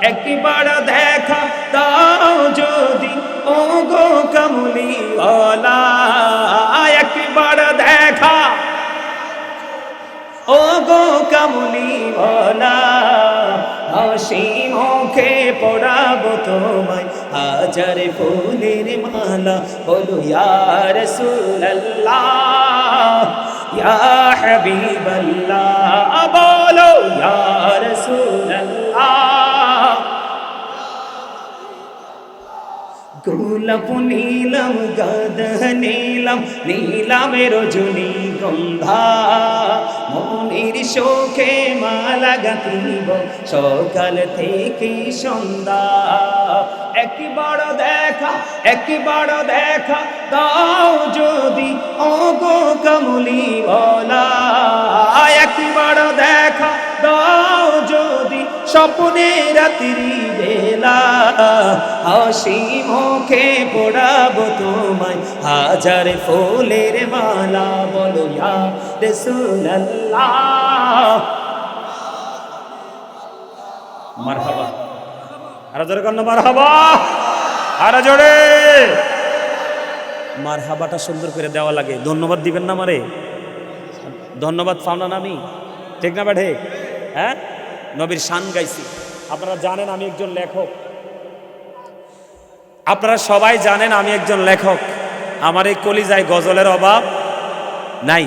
একবার দেখা দাও যদি ও গো কামলিওয়ালা, একবার দেখা ও গো কামলিওয়ালা, হাসি মুখে পড়াবো তোমায় হাজার ফুলের মালা। বলো ইয়া রাসূলুল্লাহ ইয়া হাবিবাল্লাহ, বলো ইয়া রাসূলুল্লাহ। গোলাপ নীলাম গাদা নীলাম, নীলামের রজনী গন্ধা, মনির সুখে মালা গাঁথিব সকাল থেকে সন্ধ্যা। একবার দেখা, একবার দেখা দাও যদি ও গো কামলিওয়ালা, একবার দেখা দাও যদি স্বপ্নে রাত্রি বেলা, হাসি মুখে পড়াবো তোমায় হাজার ফুলের মালা। বলো ইয়া রাসূলুল্লাহ। মারহাবা। আর জোরে কর না মারহাবা। আরো জোরে মারহাবাটা সুন্দর করে দেওয়া লাগে। ধন্যবাদ দিবেন না আমারে? ধন্যবাদ পাও না আমি, ঠিক না বেঠে? হ্যাঁ, নবীর শান গাইছি। আপনারা জানেন আমি একজন লেখক, আপনারা সবাই জানেন আমি একজন লেখক। আমার এই কলিজায় গজলের অভাব নাই।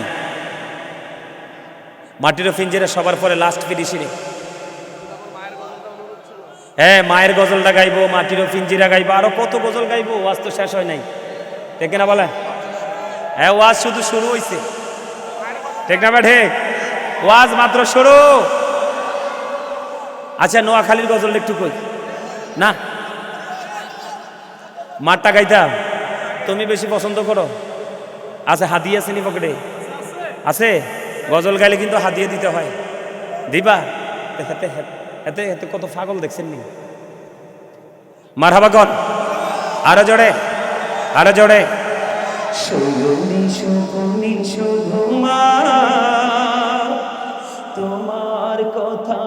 মাটির পিঞ্জিরা সবার পরে লাস্ট ফিনিশিং। হ্যাঁ, মায়ের গজলটা গাইবো, মাটির পিঞ্জিরা গাইবো, আরো কত গজল গাইবো, ওয়াজ তো শেষ হয় নাই, ঠিক না বলেন? হ্যাঁ, ওয়াজ শুধু শুরু হয়েছে, ঠিক না বেঠে? ওয়াজ মাত্র শুরু। আচ্ছা, নোয়াখালীর গজল একটু কই না, মারটা গাইতাম। তুমি বেশি পছন্দ করো? আচ্ছা, হাদিয়া আছে নি পকেটে? আছে? গজল গাইলে কিন্তু হাদিয়া দিতে হয়, দিবা? এতে এতে এতে কত পাগল দেখছেন নি? মারহাবা কর, আরো জোরে, আরো জোরে। তোমার কথা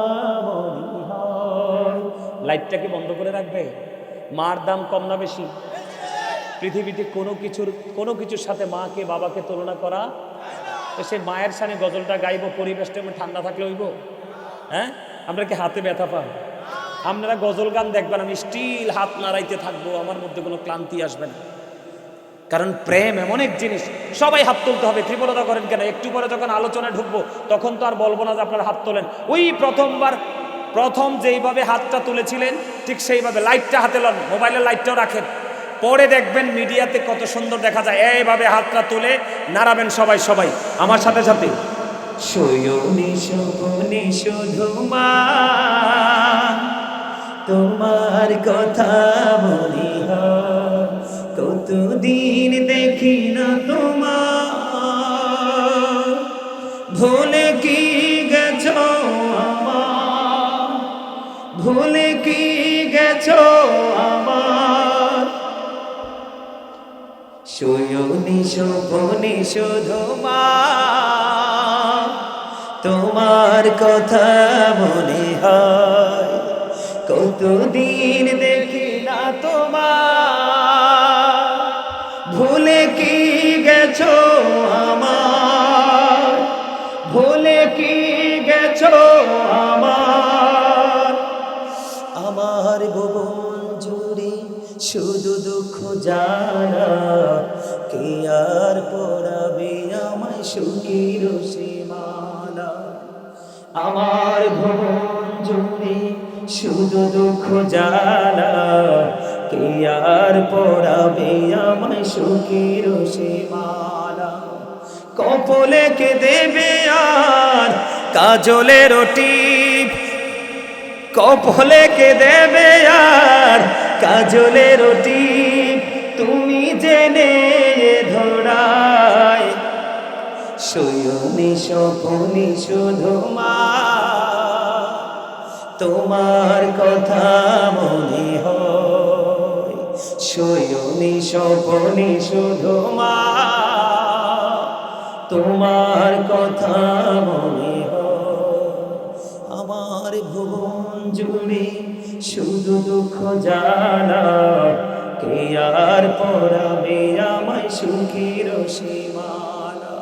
মনে হয়। লাইটটাকে বন্ধ করে রাখবে। মার দাম কম না বেশি? পৃথিবীতে কোনো কিছুর সাথে মাকে বাবাকে তুলনা করা। তো সে মায়ের সামনে গজলটা গাইবো, পরিবেশটা ঠান্ডা থাকলে হইব? হ্যাঁ, আমরা কি হাতে ব্যথা পাই? আপনারা গজল গান দেখবেন, আমি স্টিল হাত নাড়াইতে থাকবো, আমার মধ্যে কোনো ক্লান্তি আসবে না। কারণ প্রেম এমন এক জিনিস, সবাই হাত তুলতে হবে। কৃপণতা করেন কেন? একটু পরে যখন আলোচনায় ঢুকবো তখন তো আর বলবো না যে আপনারা হাত তোলেন। ওই প্রথম যেইভাবে হাতটা তুলেছিলেন ঠিক সেইভাবে লাইটটা হাতে লন, মোবাইলের লাইটটাও রাখেন, পরে দেখবেন মিডিয়াতে কত সুন্দর দেখা যায়। এইভাবে হাতটা তুলে নাড়াবেন সবাই সবাই আমার সাথে সাথে। শয়নে স্বপনে শুধু মা তোমার কথা মনে হয়, কতদিন দেখি না তোমার, ভুলে কি গেছো আমার, ভুলে কি গেছো আমার। শয়নে স্বপনে শুধু মা তোমার কথা মনে হয়, কতদিন দেখি না তোমার, ভুলে কি গেছো আমার, ভুলে কি গেছো আমার। আমার ভুবন জুড়ে শুধু দুঃখ জ্বালা, কে আর পড়াবে আমায় সুখের সীমানা। আমার ভুবন জুড়ে শুধু দুঃখ জ্বালা, কে আর পড়াবে আমায় সুখের সীমানা। কপলে কে দেবে আর কাজলের টিপ, কপলে কে দেবে আর কাজলের টিপ, তুমি জেনে ধরায়। শয়নে স্বপনে শুধু মা তোমার কথা মনে হয়, শয়নে স্বপনে শুধু মা তোমার কথা মনে হয়। আমার ভুবন জুড়ে শুধু দুঃখ জ্বালা, কে আর পড়াবে আমায় সুখের সীমানা।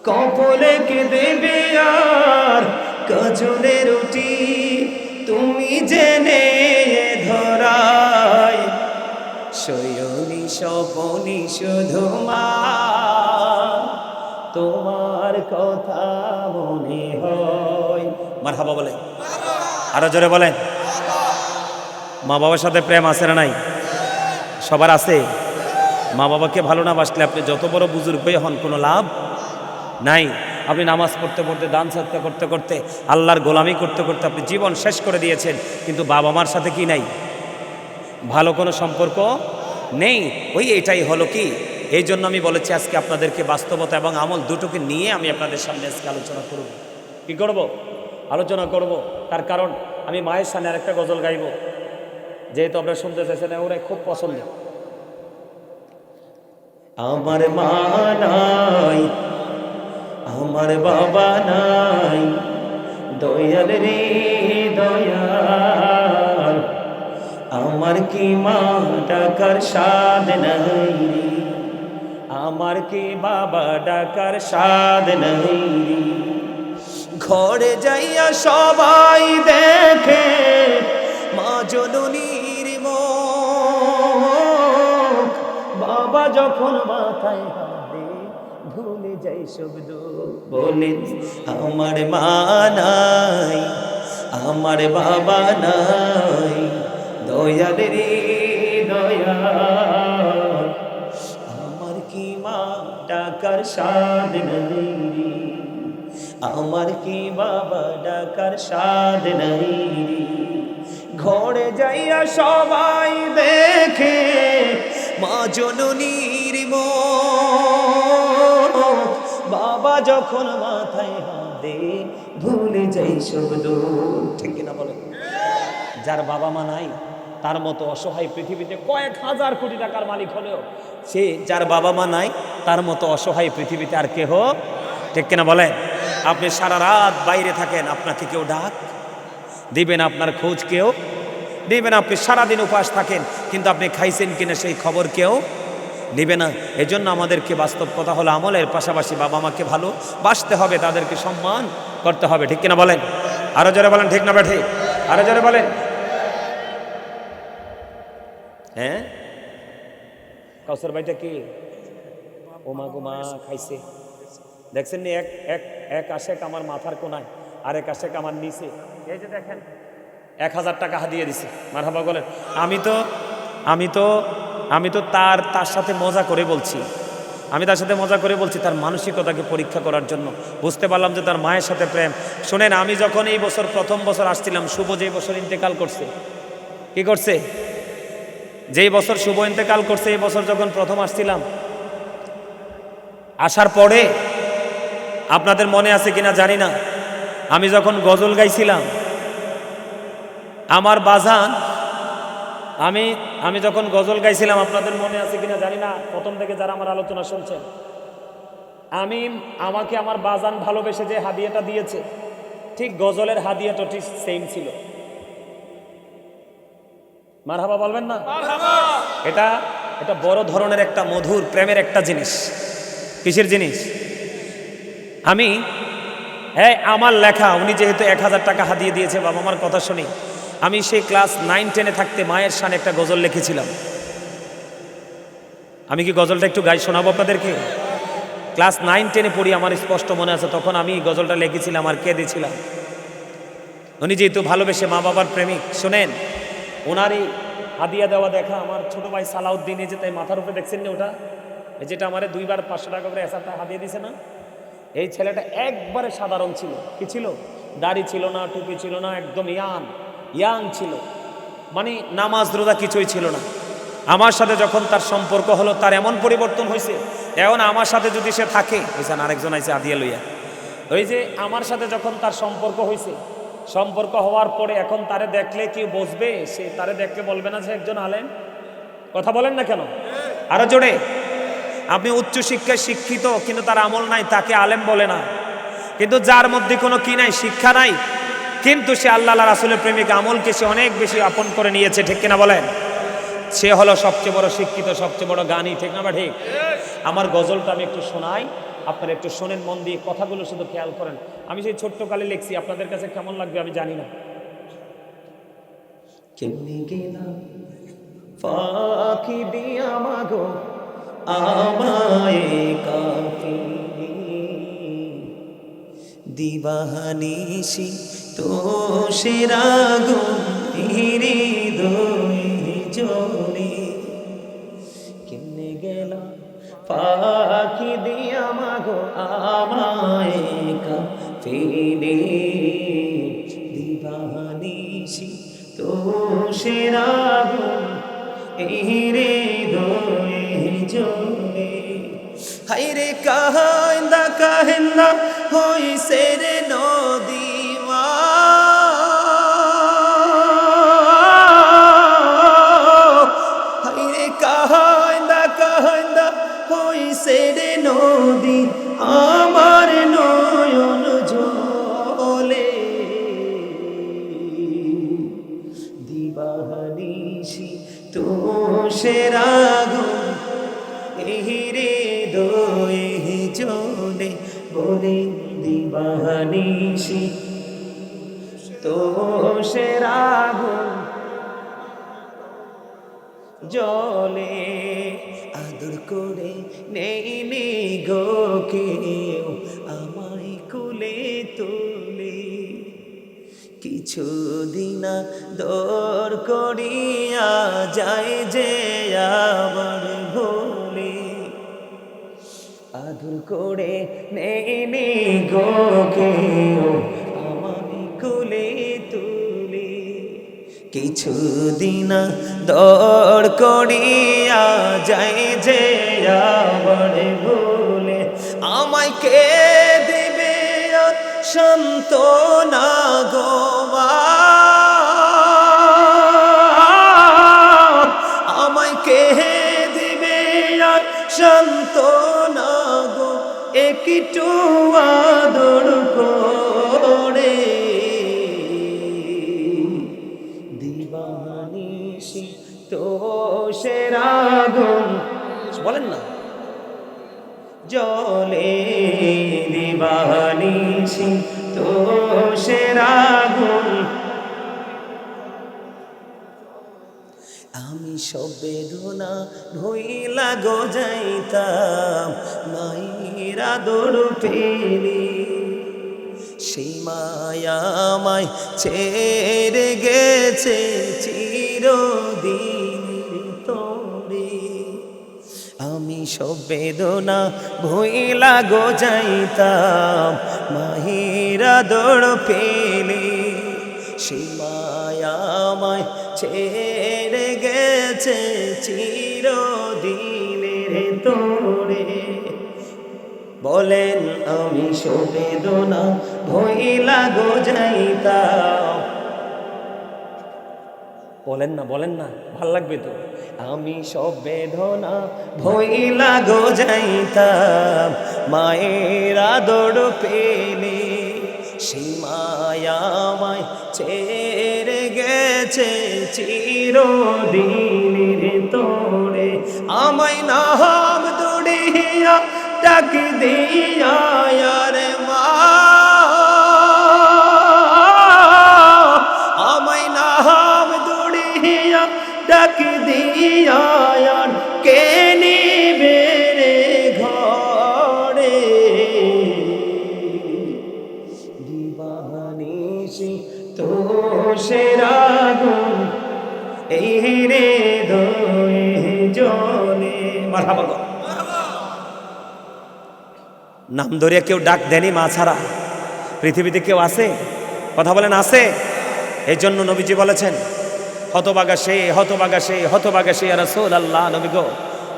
কপলে কে দেবে আর কাজলের টিপ, তুমি জেনে ধরায়। শয়নে স্বপনে শুধু মা তোমার কথা মনে হয়। মারহাবা বলে, আরো জোরে বলেন। মা বাবার সাথে প্রেম আছে না নাই? সবার আছে। মা বাবাকে ভালো না বাসলে আপনি যত বড় বুজুর্গ হয়ে হন কোনো লাভ নাই। আপনি নামাজ পড়তে পড়তে, দান সাদকা করতে করতে, আল্লাহর গোলামি করতে করতে আপনি জীবন শেষ করে দিয়েছেন, কিন্তু বাবা মার সাথে কি নাই? ভালো কোনো সম্পর্ক নেই। ওই এটাই হলো কি, এই জন্য আমি বলেছি আজকে আপনাদেরকে বাস্তবতা এবং আমল দুটোকে নিয়ে আমি আপনাদের সামনে আজকে আলোচনা করব। কি করব? আলোচনা করব। তার কারণ আমি মায়ের সামনে আরেকটা গজল গাইব, যেহেতু আপনারা শুনতে চাইছেন, ওরা খুব পছন্দ। আমার মা নাই, আমার বাবা নাই, দয়াল রে দয়াল, আমার আমার কি মা ডাকার স্বাদ নাই রে, আমার কি বাবা ডাকার স্বাদ নাই রে। ঘরে যাইয়া সবাই দেখে মা জননীর মুখ, বাবা যখন মাথায় হাতে ভুলে যাই শব্দ। বলে আমার মা নাই, আমার বাবা নাই, দয়াল রে দয়াল, আমার কি মা ডাকার স্বাদ নাই রে, আমার কি বাবা ডাকার স্বাদ নাই রে। ঘরে যাইয়া সবাই দেখে মা জননীর মুখ, বাবা যখন মাথায় হাতে ভুলে যাই শব্দ। ঠিক কিনা বলেন? যার বাবা মা নাই তার মতো অসহায় পৃথিবীতে কয়েক হাজার কোটি টাকার মালিক হলেও সে, যার বাবা মা নাই তার মতো অসহায় পৃথিবীতে আর কেহ। ঠিক কিনা বলেন? আপনি সারা রাত বাইরে থাকেন, আপনাকে কেউ ডাক দিবেন, আপনার খোঁজ কেউ দিবেন। আপনি সারাদিন উপাস থাকেন, কিন্তু আপনি খাইছেন কিনা সেই খবর কেউ নিবে না। এজন্য আমাদেরকে বাস্তব কথা হলো আমলের পাশাপাশি বাবা মাকে ভালো বাসতে হবে, তাদেরকে সম্মান করতে হবে। ঠিক কিনা বলেন? আরো জোরে বলেন ঠিক না ঠিক? আরো জোরে বলেন। হ্যাঁ, কাউসার ভাইটা কি? ও মা গো মা খাইছে। দেখছেন নি? এক আশেক আমার মাথার কোনায়, আরেক আশেক আমার নিচে। এই যে দেখেন 1000 টাকা হাদিয়ে দিছে। মারহাবা বলেন। আমি তো তার সাথে মজা করে বলছি, তার মানসিকতাকে পরীক্ষা করার জন্য। বুঝতে পারলাম যে তার মায়ের সাথে প্রেম। শোনেন, আমি যখন এই বছর প্রথম বছর আসছিলাম, শুভ যে বছর ইন্তেকাল করছে, কি করছে? যেই বছর শুভ ইন্তেকাল করছে, এই বছর যখন প্রথম আসছিলাম, আসার পরে আপনাদের মনে আছে কিনা জানি না, আমি যখন গজল গাইছিলাম, আমার বাজান, আমি যখন গজল গাইছিলাম, আপনাদের মনে আছে কিনা জানি না, প্রথম থেকে যারা আমার আলোচনা শুনছেন, আমাকে আমার বাজান ভালোবেসে যে হাদিয়াটা দিয়েছে, ঠিক গজলের হাদিয়াটা ঠিক সেম ছিল। মারহাবা বলবেন না? এটা বড় ধরনের একটা মধুর প্রেমের একটা জিনিস। কিসের জিনিস? আমার লেখা, উনি যেহেতু 1000 টাকা হাদিয়ে দিয়েছে, বাবা মার কথা শুনি, আমি সেই ক্লাস 9-10 থাকতে মায়ের শানে একটা গজল লিখেছিলাম। আমি কি গজলটা একটু গাই শোনাবো আপনাদেরকে? ক্লাস 9-10 পড়ি, আমার স্পষ্ট মনে আছে, তখন আমি গজলটা লিখেছিলাম আর কেঁদেছিলাম। উনি যেহেতু ভালোবেসে মা বাবার প্রেমিক, শোনেন, ওনারই হাদিয়া দেওয়া দেখা আমার ছোট ভাই সালাউদ্দিন, এই যে তাই মাথার উপরে দেখছেন না, ওটা যেটা আমারে 2 বার 500 টাকা করে 1000 টাকা হাদিয়া দিছে না, এই ছেলেটা একবারে সাধারণ ছিল। কি ছিল? দাড়ি ছিল না, টুপি ছিল না, একদম ইয়াং ছিল, মানে নামাজ রোজা কিছুই ছিল না। আমার সাথে যখন তার সম্পর্ক হলো, তার এমন পরিবর্তন হয়েছে, এখন আমার সাথে যদি সে থাকে, বুঝছেন, আরেকজন আইসে হাদিয়া লইয়া, ওই যে আমার সাথে যখন তার সম্পর্ক হয়েছে, সম্পর্ক হওয়ার পরে এখন তারে দেখলে কি বসবে? সে তারে দেখলে বলবে না যে একজন আলেম? কথা বলেন না কেন? আরো জোরে। আপনি উচ্চ শিক্ষায় শিক্ষিত কিন্তু তার আমল নাই, তাকে আলেম বলে না। কিন্তু যার মধ্যে কোনো কি নাই, শিক্ষা নাই, কিন্তু সে আল্লাহ রাসূলের প্রেমিক, আমলকে সে অনেক বেশি আপন করে নিয়েছে, ঠিক কিনা বলেন? সে হলো সবচেয়ে বড় শিক্ষিত, সবচেয়ে বড় জ্ঞানী, ঠিক না? ঠিক। আমার গজলটা আমি একটু শোনাই, আপনারা একটু শোনেন মন দিয়ে, কথাগুলো শুধু খেয়াল করেন। আমি সেই ছোট্টকালে লিখছি, আপনাদের কাছে কেমন লাগবে আমি জানি না। কেমনে গেলাম ফাঁকি দিয়া মাগো আমায় কাফি, দিবানিশি তো সেরাগুন হৃদয় জলে, কেমনে গেলাম ফাঁকি দিয়া মাগো আমায় কাফি, দিবানিশি তো সেরাগুন হৃদয় জলে। হাইরে কাহিন্দা কাহিন্দা হইছে রে নদীমা, হাইরে কাহিন্দা কাহিন্দা হইছে রে নদী, আমার নয়ন জলে, দিবা দিবানিশি তুষের আগুন এই হৃদয়ে জ্বলে বলে দিবানিশি তুষের আগুন জলে আদর করে নেই নে গো কেউ আমায় কোলে তুলে কিছুদিন দর করিয়া যায় যে আবার ভুলে আদর করে নেই নে গো কেউ আমায় কোলে তুলে কিছুদিন দর করিয়া যায় যে আবার ভুলে আমায় কে দিবে সান্ত্বনা গো মা আমায় কে দিবে সান্ত্বনা গো একটু আদর করে দিবানিশি তুষের আগুন বলেন না জলে দিবানিশি তুষের আগুন আমি সব বেদনা ভুইলা গো যাইতাম মায়ের আদর পেলে সেই মায়া আমায় ছেড়ে গেছে চিরদিনের তরে আমি সব বেদনা ভুইলা গো যাইতাম মায়ের আদর পেলে সেই মায়া আমায় ছেড়ে গেছে চিরদিনের তরে বলেন আমি সব বেদনা ভুইলা গো যাইতাম বলেন না ভাল লাগবে তো আমি সব বেদনা ভুইলা গো যাইতাম মায়ের আদর পেলে সেই মায়া আমায় ছেড়ে গেছে চিরদিনের তরে আমায় নাম দড়িয়া ডাক দিয়া রে মা আমায় নাম দড়িয়া ডাক দিয়া কে নিবে রে ঘরে দিবানিশি তুষের আগুন এই হৃদয়ে জ্বলে মারহাবা গো নাম ধরিয়া কেউ ডাক দেনি মা ছাড়া পৃথিবীতে কেউ আছে কথা বলেন আছে এই জন্য নবীজি বলেছেন হতভাগা সে হতভাগা সে হতভাগা সে রাসূলুল্লাহ নবী গো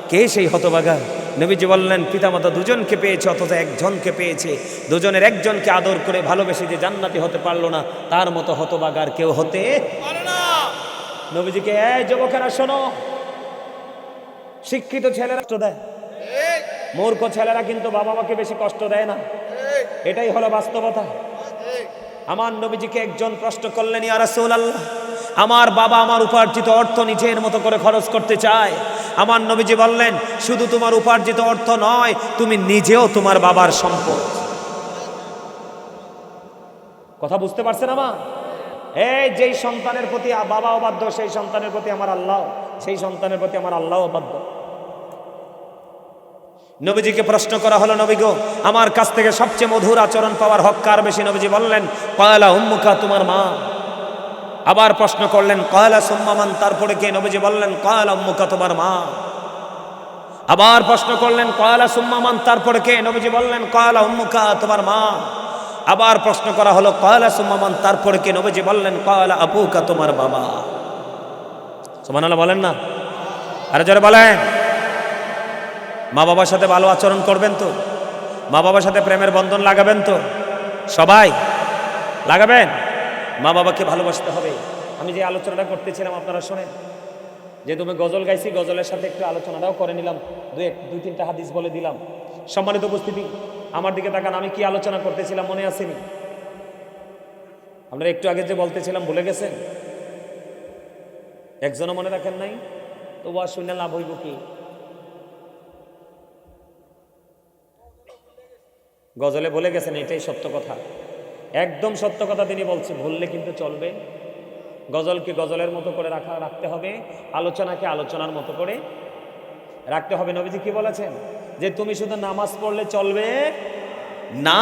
কে সেই হতভাগা নবীজি বললেন পিতামাতা দুজনকে পেয়েছে অথচ একজনকে পেয়েছে দুজনের একজনকে আদর করে ভালোবেসে যে জান্নাতি হতে পারলো না তার মতো হতভাগার কেউ হতে পারে না নবীজিকে এই যুবকেরা শোনো শিক্ষিত ছেলেরা কষ্ট দেয় মূর্খ ছেলেরা কিন্তু বাবা মাকে বেশি কষ্ট দেয় না এটাই হলো বাস্তবতা আমার নবীজিকে একজন প্রশ্ন করলেন ইয়া রাসূলুল্লাহ আমার বাবা আমার উপার্জিত অর্থ নিজের মতো করে খরচ করতে চায় আমার নবীজি বললেন শুধু তোমার উপার্জিত অর্থ নয় তুমি নিজেও তোমার বাবার সম্পদ কথা বুঝতে পারছেন আমার এই যেই সন্তানের প্রতি বাবা অবাধ্য সেই সন্তানের প্রতি আমার আল্লাহ সেই সন্তানের প্রতি আমার আল্লাহ অবাধ্য নবীজিকে প্রশ্ন করা হলো নবী গো আমার কাছ থেকে সবচেয়ে মধুর আচরণ পাওয়ার হক কার বেশি নবীজি বললেন ক্বালা উম্মুকা তোমার মা আবার প্রশ্ন করলেন ক্বালা সুম্মা মান তারপরে কে নবীজি বললেন ক্বালা উম্মুকা তোমার মা আবার প্রশ্ন করলেন ক্বালা সুম্মা মান তারপরে কে নবীজি বললেন ক্বালা উম্মুকা তোমার মা আবার প্রশ্ন করা হলো ক্বালা সুম্মা মান তারপরে কে নবীজি বললেন ক্বালা আবুকা তোমার বাবা সুবহানাল্লাহ বলেন না আরে জোরে বলেন মা বাবার সাথে ভালো আচরণ করবেন তো মা বাবার সাথে প্রেমের বন্ধন লাগাবেন তো সবাই লাগাবেন মা বাবাকে ভালোবাসতে হবে আমি যে আলোচনাটা করতেছিলাম আপনারা শোনেন যে তুমি গজল গাইছি গজলের সাথে একটু আলোচনাটাও করে নিলাম দুই তিনটা হাদিস বলে দিলাম সম্মানিত উপস্থিতি আমার দিকে তাকান আমি কি আলোচনা করতেছিলাম মনে আসেনি আপনারা একটু আগে যে বলতেছিলাম ভুলে গেছেন একজনও মনে রাখেন নাই? তো ওয়া শুনে লাভ হইব কি? গজলে বলে গেছেন, এটাই সত্য কথা, একদম সত্য কথা তিনি বলছে। ভুললে কিন্তু চলবে। গজলকে গজলের মতো করে রাখতে হবে, আলোচনাকে আলোচনার মতো করে রাখতে হবে। নবীজি কি বলেছেন? যে তুমি শুধু নামাজ পড়লে চলবে না,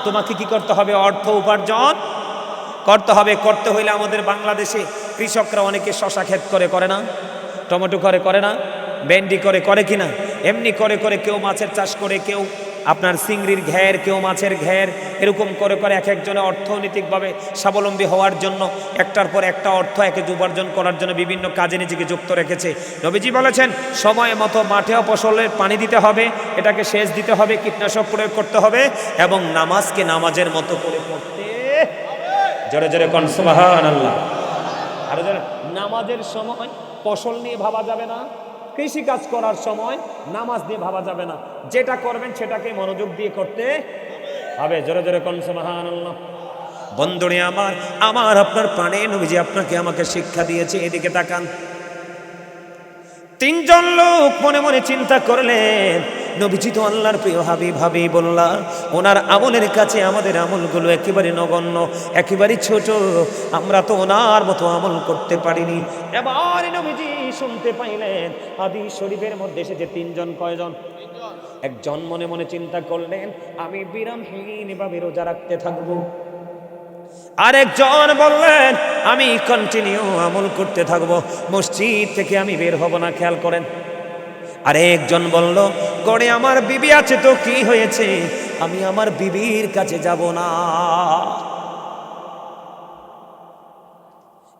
তোমাকে কি করতে হবে? অর্থ উপার্জন করতে হবে। করতে হইলে আমাদের বাংলাদেশে কৃষকরা অনেকে শশা ক্ষেত করে না, টমেটো করে না, ভেন্ডি করে কিনা, এমনি করে কেউ মাছের চাষ করে, কেউ আপনার চিংড়ির ঘের, কেউ মাছের ঘের, এরকম করে এক একজনে অর্থনৈতিকভাবে স্বাবলম্বী হওয়ার জন্য একটার পর একটা অর্থ একে উপার্জন করার জন্য বিভিন্ন কাজে নিজেকে যুক্ত রেখেছে। নবীজি বলেছেন সময় মতো মাঠেও ফসলের পানি দিতে হবে, এটাকে সেচ দিতে হবে, কীটনাশক প্রয়োগ করতে হবে এবং নামাজকে নামাজের মতো করে পড়তে। জোরে জোরে কোন সুবহানাল্লাহ। আর নামাজের সময় ফসল নিয়ে ভাবা যাবে না, কৃষি কাজ করার সময় নামাজ নিয়ে ভাবা যাবে না। যেটা করবেন সেটাকে মনোযোগ দিয়ে করতে হবে। জোরে জোরে কোন সুবহানাল্লাহ। বন্ধুরে আমার আপনার প্রাণে নবীজি আপনাকে আমাকে শিক্ষা দিয়েছে। এদিকে তাকান, তিনজন লোক মনে মনে চিন্তা করলেন, নবীজি তো আল্লাহর প্রিয় হাবিবুল্লাহ, ওনার আমলের কাছে আমাদের আমলগুলো একেবারে নগণ্য, একেবারে ছোট, আমরা তো ওনার মতো আমল করতে পারিনি। এবার নবীজি শুনতে পাইলেন হাদিস শরীফের মধ্যে এসেছে তিনজন। কয়জন? একজন মনে মনে চিন্তা করলেন আমি বিরামহীন ভাবে রোজা রাখতে থাকবো। আরেকজন বললেন আমি কন্টিনিউ আমল করতে থাকবো, মসজিদ থেকে আমি বের হব না। খেয়াল করেন। আরেকজন বলল গড়ে আমার বিবি আছে তো কি হয়েছে, আমি আমার বিবির কাছে যাব না।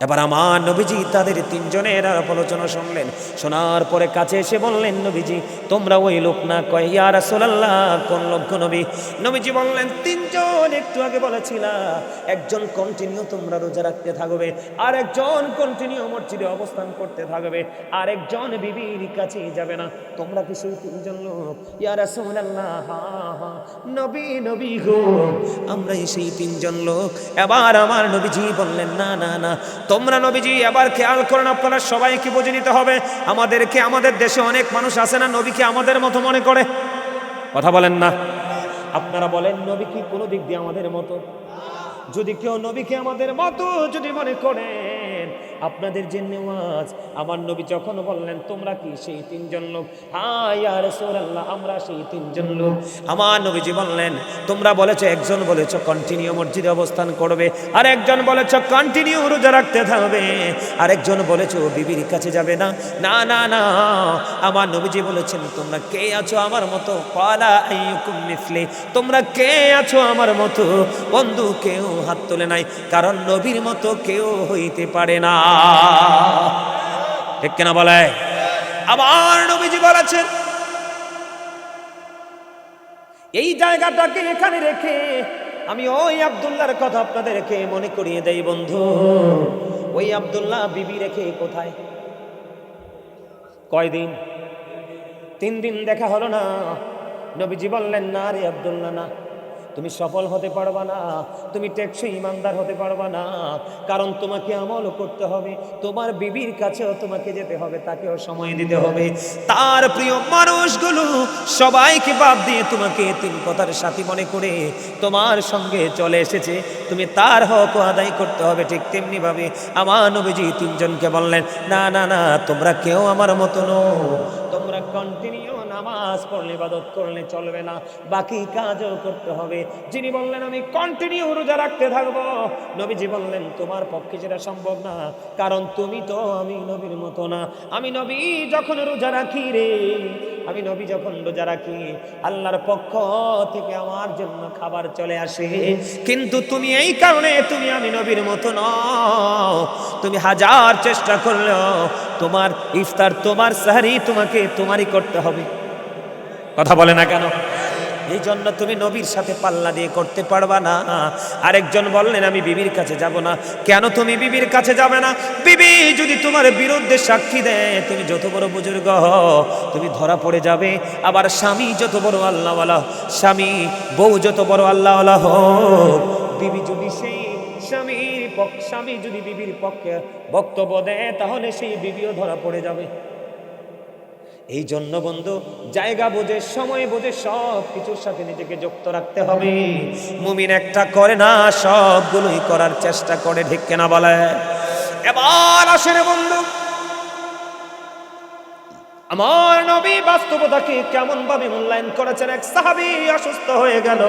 এবার আমার নবীজি তাদের তিনজনের আলোচনা শুনলেন, শোনার পরে কাছে এসে বললেন নবীজি তোমরা ওই লোক না? কয় ইয়া রাসূলুল্লাহ কোন লোক নবী? নবীজি বললেন তিনজন একটু আগে বলেছিলা, একজন কন্টিনিউ তোমরা রোজা রাখতে থাকবে, আরেকজন কন্টিনিউ মসজিদে অবস্থান করতে থাকবে, আরেকজন বিবির কাছে যাবে না। তোমরা কি সেই তিনজন লোক? ইয়া রাসূলুল্লাহ, নবী গো আমরাই সেই তিনজন লোক। এবার আমার নবীজি বললেন না না না, তোমরা নবীজি এবার খেয়াল করেন, আপনারা সবাইকে বুঝে নিতে হবে। আমাদের দেশে অনেক মানুষ আছে না নবীকে আমাদের মতো মনে করে, কথা বলেন না। আপনারা বলেন নবী কি কোনো দিক দিয়ে আমাদের মতো? যদি কেউ নবীকে আমাদের মতো যদি মনে করেন, আপনাদের যে নেওয়াজ, আমার নবী যখন বললেন তোমরা কি সেই তিনজন লোক? হ্যাঁ ইয়া রাসূলুল্লাহ আমরা সেই তিনজন লোক। আমার নবীজি বললেন তোমরা বলেছো, একজন বলেছো কন্টিনিউ মসজিদে অবস্থান করবে, আর একজন বলেছো কন্টিনিউ রোজা রাখতে থাকবে, আরেকজন বলেছো বিবির কাছে যাবে না। না না না, আমার নবীজি বলেছেন তোমরা কে আছো আমার মতো? ক্বালা আইয়ুকুম মিসলি, তোমরা কে আছো আমার মতো? বন্ধু কেউ হাত তোলে নাই, কারণ নবীর মতো কেউ হইতে পারে না। ঠিক কিনা বলে? আবার নবীজি বলেছেন, এই জায়গাটাকে এখানে রেখে আমি ওই আব্দুল্লাহর কথা আপনাদেরকে মনে করিয়ে দেই বন্ধু। ওই আব্দুল্লাহ বিবি রেখে কোথায়? কয়দিন? 3 দিন দেখা হলো না। নবীজি বললেন না রে আব্দুল্লাহ না, তুমি সফল হতে পারবা না, তুমি টেকসই ইমানদার হতে পারবা না, কারণ তোমাকে আমল করতে হবে, তোমার বিবির কাছেও তোমাকে যেতে হবে, তাকেও সময় দিতে হবে। তার প্রিয় মানুষগুলো সবাইকে বাদ দিয়ে তোমাকে তিন কথার সাথী মনে করে তোমার সঙ্গে চলে এসেছে, তুমি তার হক আদায় করতে হবে। ঠিক তেমনি ভাবে আমার নবীজি তিনজনকে বললেন না না না, তোমরা কেউ আমার মতো নও, তোমরা কন্টিনিউ নামাজ পড়লে ইবাদত করলে চলবে না, বাকি কাজও করতে হবে। যিনি বললেন আমি কন্টিনিউ রোজা রাখতে থাকবো, নবীজি বললেন তোমার পক্ষে সেটা সম্ভব না, কারণ তুমি তো আমি নবীর মতো না। আমি নবী যখন রোজা রাখি রে, আমি নবী যখন রোজা রাখি, আল্লাহর পক্ষ থেকে আমার জন্য খাবার চলে আসে। কিন্তু তুমি এই কারণে তুমি আমি নবীর মতো নও, তুমি হাজার চেষ্টা করলেও তোমার ইফতার তোমার সাহরি তোমাকে তোমারই করতে হবে। কথা বলে না কেন? এই জন্য তুমি নবীর সাথে পাল্লা দিয়ে করতে পারবা না। আরেকজন বললেন আমি বিবির কাছে যাব না। কেন তুমি বিবির কাছে যাবে না? বিবি যদি তোমার বিরুদ্ধে সাক্ষী দেয়, তুমি যত বড় বুজুর্গ হও তুমি ধরা পড়ে যাবে। আবার স্বামী যত বড় আল্লাহওয়ালা, স্বামী বউ যত বড় আল্লাহওয়ালা হোক, বিবি যদি সেই স্বামীর স্বামী যদি বিবির পক্ষে বক্তব্য দেয় তাহলে সেই বিবিও ধরা পড়ে যাবে। এই জন্য বন্ধু জায়গা বুঝে সময় বুঝে সব কিছুর সাথে নিজেকে যুক্ত রাখতে হবে। মুমিন একটা করে না, সবগুলোই করার চেষ্টা করে, ঠিক কিনা বলে? এবার আসেন বন্ধু, আমার নবী বাস্তবতাকে কেমন ভাবে মূল্যায়ন করেছেন। এক সাহাবী অসুস্থ হয়ে গেল,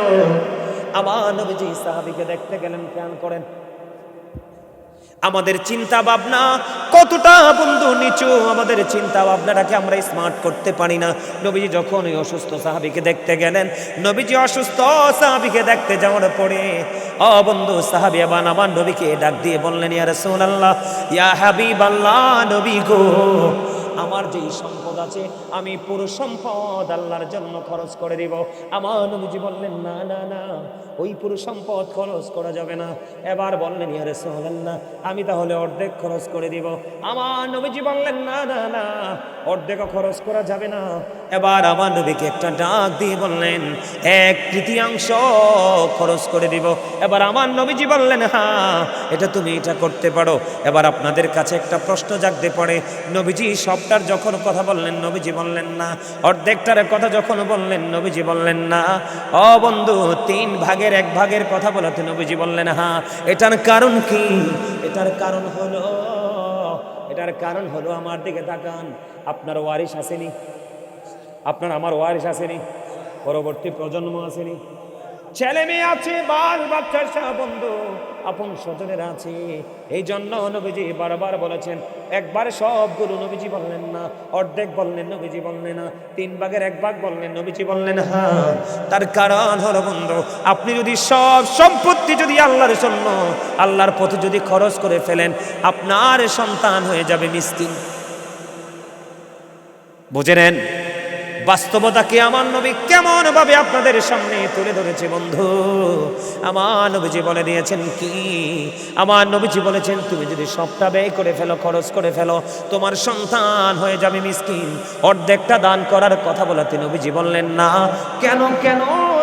আমার নবীজি সাহাবীকে দেখতে গেলেন। খেয়াল করেন আমাদের চিন্তা ভাবনা কতটা বন্ধু নিচু, আমাদের চিন্তা ভাবনাটাকে আমরা স্মার্ট করতে পারি না। নবীজি যখন ওই অসুস্থ সাহাবীকে দেখতে গেলেন, নবীজি অসুস্থ সাহাবীকে দেখতে যাওয়ার পরে বন্ধু সাহাবী আমার নবীকে ডাক দিয়ে বললেন, ইয়া রাসূলুল্লাহ, ইয়া হাবিবাল্লাহ, নবী গো, আমার যেই সম্পদ আছে আমি পুরো সম্পদ আল্লাহর জন্য খরচ করে দিব। আমার নবীজি বললেন, না না না, ওই পুরো সম্পদ খরচ করা যাবে না। এবার বললেন, ইয়া রাসূলুল্লাহ, আমি তাহলে অর্ধেক খরচ করে দিব। আমার নবীজি বললেন, না না না, অর্ধেকও খরচ করা যাবে না। এবার আমার নবীকে একটা ডাক দিয়ে বললেন, 1/3 খরচ করে দিব। এবার আমার নবীজি বললেন, হ্যাঁ, এটা করতে পারো। এবার আপনাদের কাছে একটা প্রশ্ন জাগতে পারে, নবীজি সবটার যখন কথা বললেন নবীজি বললেন না, অর্ধেকটার কথা যখন বললেন নবীজি বললেন না, বন্ধু 3/1 কথা বলাতে নবীজি বললেন হ্যাঁ। এটার কারণ কি? এটার কারণ হলো আমার দিকে তাকান, আপনার ওয়ারিশ আসেনি, আপনার আমার ওয়ারিশ আসেনি, পরবর্তী প্রজন্ম আসেনি, ছেলে মেয়ে আছে, বাল বাচ্চার সহ বন্ধু আপন স্বজনের আছে। এই জন্য নবীজি বারবার বলেছেন, একবারে সবগুলো নবীজি বললেন না, অর্ধেক বললেন নবীজি বললেন না, 3/1 বললেন নবীজি বললেন হ্যাঁ। তার কারণ হলো বন্ধু, আপনি যদি সব সম্পত্তি যদি আল্লাহর জন্য আল্লাহর পথে যদি খরচ করে ফেলেন, আপনার সন্তান হয়ে যাবে মিসকিন। বুঝে নেন বাস্তবতাকে আমার নবী কেমন ভাবে আপনাদের সামনে তুলে ধরেছে বন্ধু। আমার নবীজি বলে দিয়েছেন কি? আমার নবীজি বলেছেন, তুমি যদি সবটা ব্যয় করে ফেলো, খরচ করে ফেলো, তোমার সন্তান হয়ে যাবে মিসকিন। অর্ধেকটা দান করার কথা বলাতে নবীজি বললেন না। কেন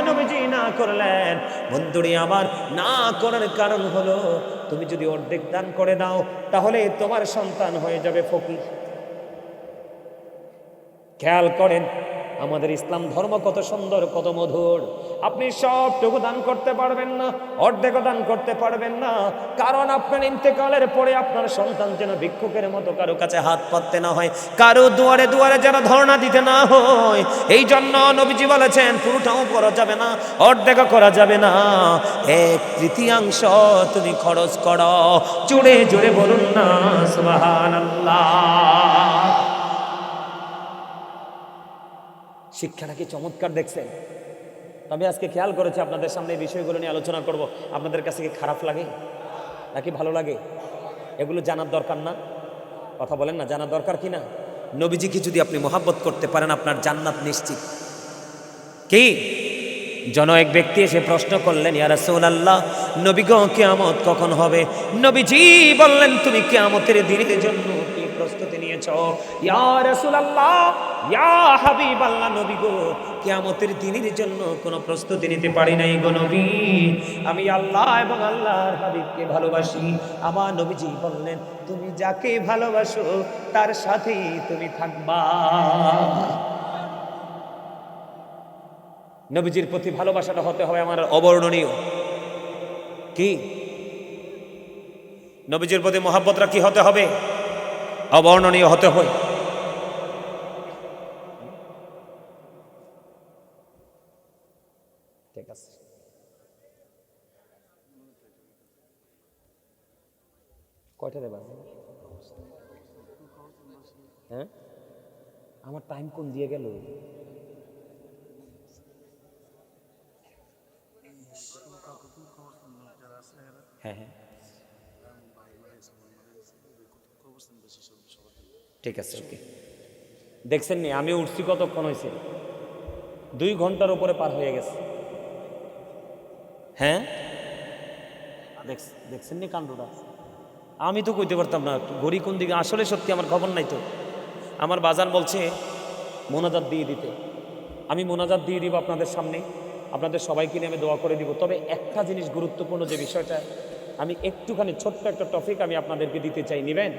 নবীজি না করলেন? বন্ধুরি আমার, না করার কারণ হলো, তুমি যদি অর্ধেক দান করে দাও তাহলে তোমার সন্তান হয়ে যাবে ফকির। খেয়াল করেন আমাদের ইসলাম ধর্ম কত সুন্দর, কত মধুর। আপনি সবটুকু দান করতে পারবেন না, অর্ধেকও দান করতে পারবেন না, কারণ আপনার ইন্তেকালের পরে আপনার সন্তান যেন ভিক্ষুকের মতো কারো কাছে হাত পাততে না হয়, কারো দুয়ারে দুয়ারে যেন ধর্ণা দিতে না হয়। এই জন্য নবীজি বলেছেন, পুরোটাও করা যাবে না, অর্ধেকও করা যাবে না, 1/3 তুমি খরচ করো। জোরে জোরে বলুন না সুবহানাল্লাহ। শিক্ষাটা কি চমৎকার দেখছেন? তবে আজকে খেয়াল করেছি আপনাদের সামনে এই বিষয়গুলো নিয়ে আলোচনা করব। আপনাদের কাছে কি খারাপ লাগে নাকি ভালো লাগে? এগুলো জানার দরকার না? কথা বলেন না, জানার দরকার কি না? নবীজিকে যদি আপনি মহাব্বত করতে পারেন, আপনার জান্নাত নিশ্চিত। কি এক ব্যক্তি এসে প্রশ্ন করলেন, ইয়া রাসূলুল্লাহ, নবী গো, কিয়ামত কখন হবে? নবীজি বললেন, তুমি কিয়ামতের দিনের জন্য কি প্রস্তুতি নিয়েছো? ইয়া রাসূলুল্লাহ, ইয়া হাবিবাল্লাহ, নবী গো, কিয়ামতের দিনের জন্য কোনো প্রস্তুতি নিতে পারি নাই গো নবী। আমি আল্লাহ এবং আল্লাহর হাবিবকে ভালোবাসি। আমার নবীজি বললেন, তুমি যাকে ভালোবাসো তার সাথেই তুমি থাকবা। নবীজির প্রতি ভালোবাসাটা হতে হবে আমার অবর্ণনীয়। কি নবীজির প্রতি মহব্বতটা কি হতে হবে? অবর্ণনীয় হতে হয়। ঠিক আছে, কয়টাতে বাজে? হ্যাঁ, আমার টাইম কোন দিয়ে গেল? হ্যাঁ হ্যাঁ, ঠিক আছে, ওকে। দেখছেন নি আমি উঠছি কতক্ষণ হয়েছে? 2 ঘন্টার উপরে পার হয়ে গেছে। হ্যাঁ, দেখছেন নি কাণ্ডটা? আমি তো কইতে পারতাম না ঘড়ি কোন দিকে। আসলে সত্যি আমার খবর নাই তো। আমার বাজান বলছে মোনাজাত দিয়ে দিতে। আমি মোনাজাত দিয়ে দিব আপনাদের সামনে, আপনাদের সবাইকে নিয়ে আমি দোয়া করে দিব। তবে একটা জিনিস গুরুত্বপূর্ণ, যে বিষয়টা আমি একটুখানি ছোট্ট একটা টপিক আমি আপনাদেরকে দিতে চাই, নেবেন?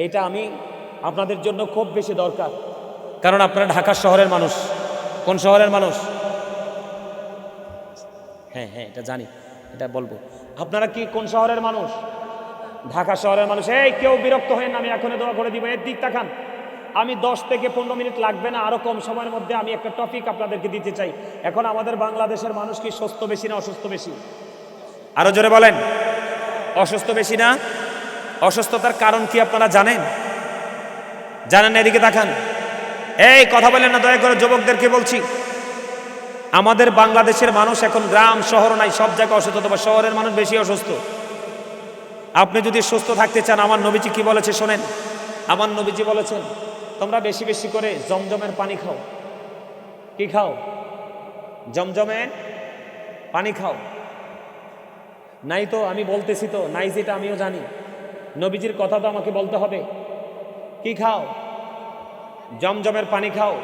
এটা আমি আপনাদের জন্য খুব বেশি দরকার, কারণ আপনারা ঢাকা শহরের মানুষ। কোন শহরের মানুষ? হ্যাঁ হ্যাঁ, এটা জানি, এটা বলবো। আপনারা কি কোন শহরের মানুষ? ঢাকা শহরের মানুষ। এই কেউ বিরক্ত হয়ে না, আমি এখনই দোয়া করে দিব। এর দিক তাকান। আমি 10 থেকে 15 মিনিট লাগবে না, আরো কম সময়ের মধ্যে আমি একটা টপিক আপনাদেরকে দিতে চাই। এখন আমাদের বাংলাদেশের মানুষ কি সুস্থ বেশি না অসুস্থ বেশি? আরো জোরে বলেন। অসুস্থ বেশি না? অসুস্থতার কারণ কি আপনারা জানেন? জানেন না? এদিকে তাকান। এই কথা বলেন না দয়া করে, যুবকদেরকে বলছি। আমাদের বাংলাদেশের মানুষ এখন গ্রাম শহর নাই, সব জায়গায় অসুস্থ, তবে শহরের মানুষ বেশি অসুস্থ। আপনি যদি সুস্থ থাকতে চান, আমার নবীজি কি বলেছে শোনেন। আমার নবীজি বলেছেন, তোমরা বেশি বেশি করে জমজমের পানি খাও। কি খাও? জমজমের পানি খাও। নাই তো আমি বলতেছি তো, নাই যেটা আমিও জানি, নবীজির কথা তো আমাকে বলতে হবে। কি খাও? জমজমের পানি খাও,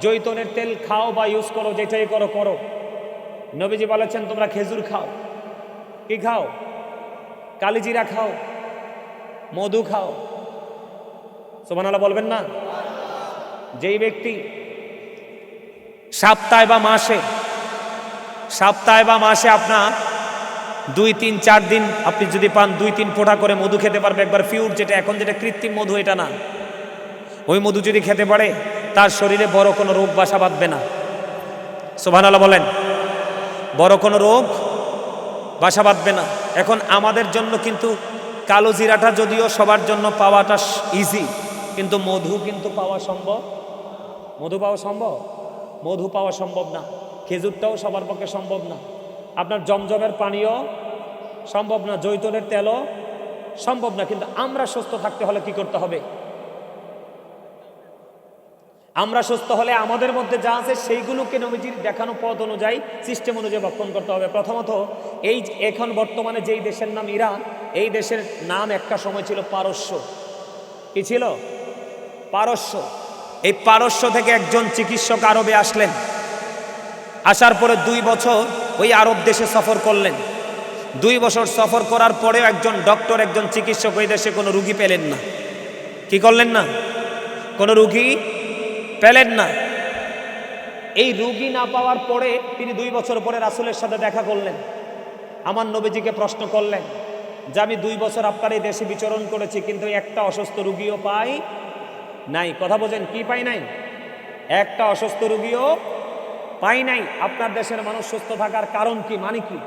জৈতুনের তেল খাও বা ইউজ করো, যেটাই করো করো। নবীজি বলেছেন তোমরা খেজুর খাও। কি খাও? কালিজিরা খাও, মধু খাও। সুবহানাল্লাহ বলবেন না? যেই ব্যক্তি সপ্তাহে বা মাসে আপনার 2-3-4 দিন আপনি যদি পান, 2-3 ফোঁটা করে মধু খেতে পারবে, একবার পিওর, যেটা এখন যেটা কৃত্রিম মধু, এটা না, ওই মধু যদি খেতে পারে, তার শরীরে বড় কোনো রোগ বাসা বাঁধবে না। সুবহানাল্লাহ বলেন। বড় কোনো রোগ বাসা বাঁধবে না। এখন আমাদের জন্য কিন্তু কালো জিরাটা যদিও সবার জন্য পাওয়াটা ইজি, কিন্তু মধু কিন্তু পাওয়া সম্ভব। মধু পাওয়া সম্ভব? মধু পাওয়া সম্ভব না। খেজুরটাও সবার পক্ষে সম্ভব না। আপনার জমজমের পানিও সম্ভব না, জৈতুনের তেলও সম্ভব না। কিন্তু আমরা সুস্থ থাকতে হলে কি করতে হবে? আমরা সুস্থ হলে আমাদের মধ্যে যা আছে সেইগুলোকে নবীজির দেখানো পথ অনুযায়ী, সিস্টেম অনুযায়ী ভক্ষণ করতে হবে। প্রথমত, এই এখন বর্তমানে যেই দেশের নাম ইরান, এই দেশের নাম একটা সময় ছিল পারস্য। কি ছিল? পারস্য। এই পারস্য থেকে একজন চিকিৎসক আরবে আসলেন। আসার পরে 2 বছর ওই আরব দেশে সফর করলেন। 2 বছর সফর করার পরেও একজন ডক্টর, একজন চিকিৎসক ওই দেশে কোনো রুগী পেলেন না। কি করলেন না? কোনো রুগী পেলেন না। এই রুগী না পাওয়ার পরে তিনি 2 বছর পরে রাসূলের সাথে দেখা করলেন। আমার নবীজিকে প্রশ্ন করলেন যে আমি 2 বছর আপনার এই দেশে বিচরণ করেছি, কিন্তু একটা অসুস্থ রুগীও পাই নাই। কথা বোঝেন? কি পাই নাই? একটা অসুস্থ রুগীও পাই নাই। আপনার দেশের মানুষ সুস্থ থাকার কারণ কি, মানে কি?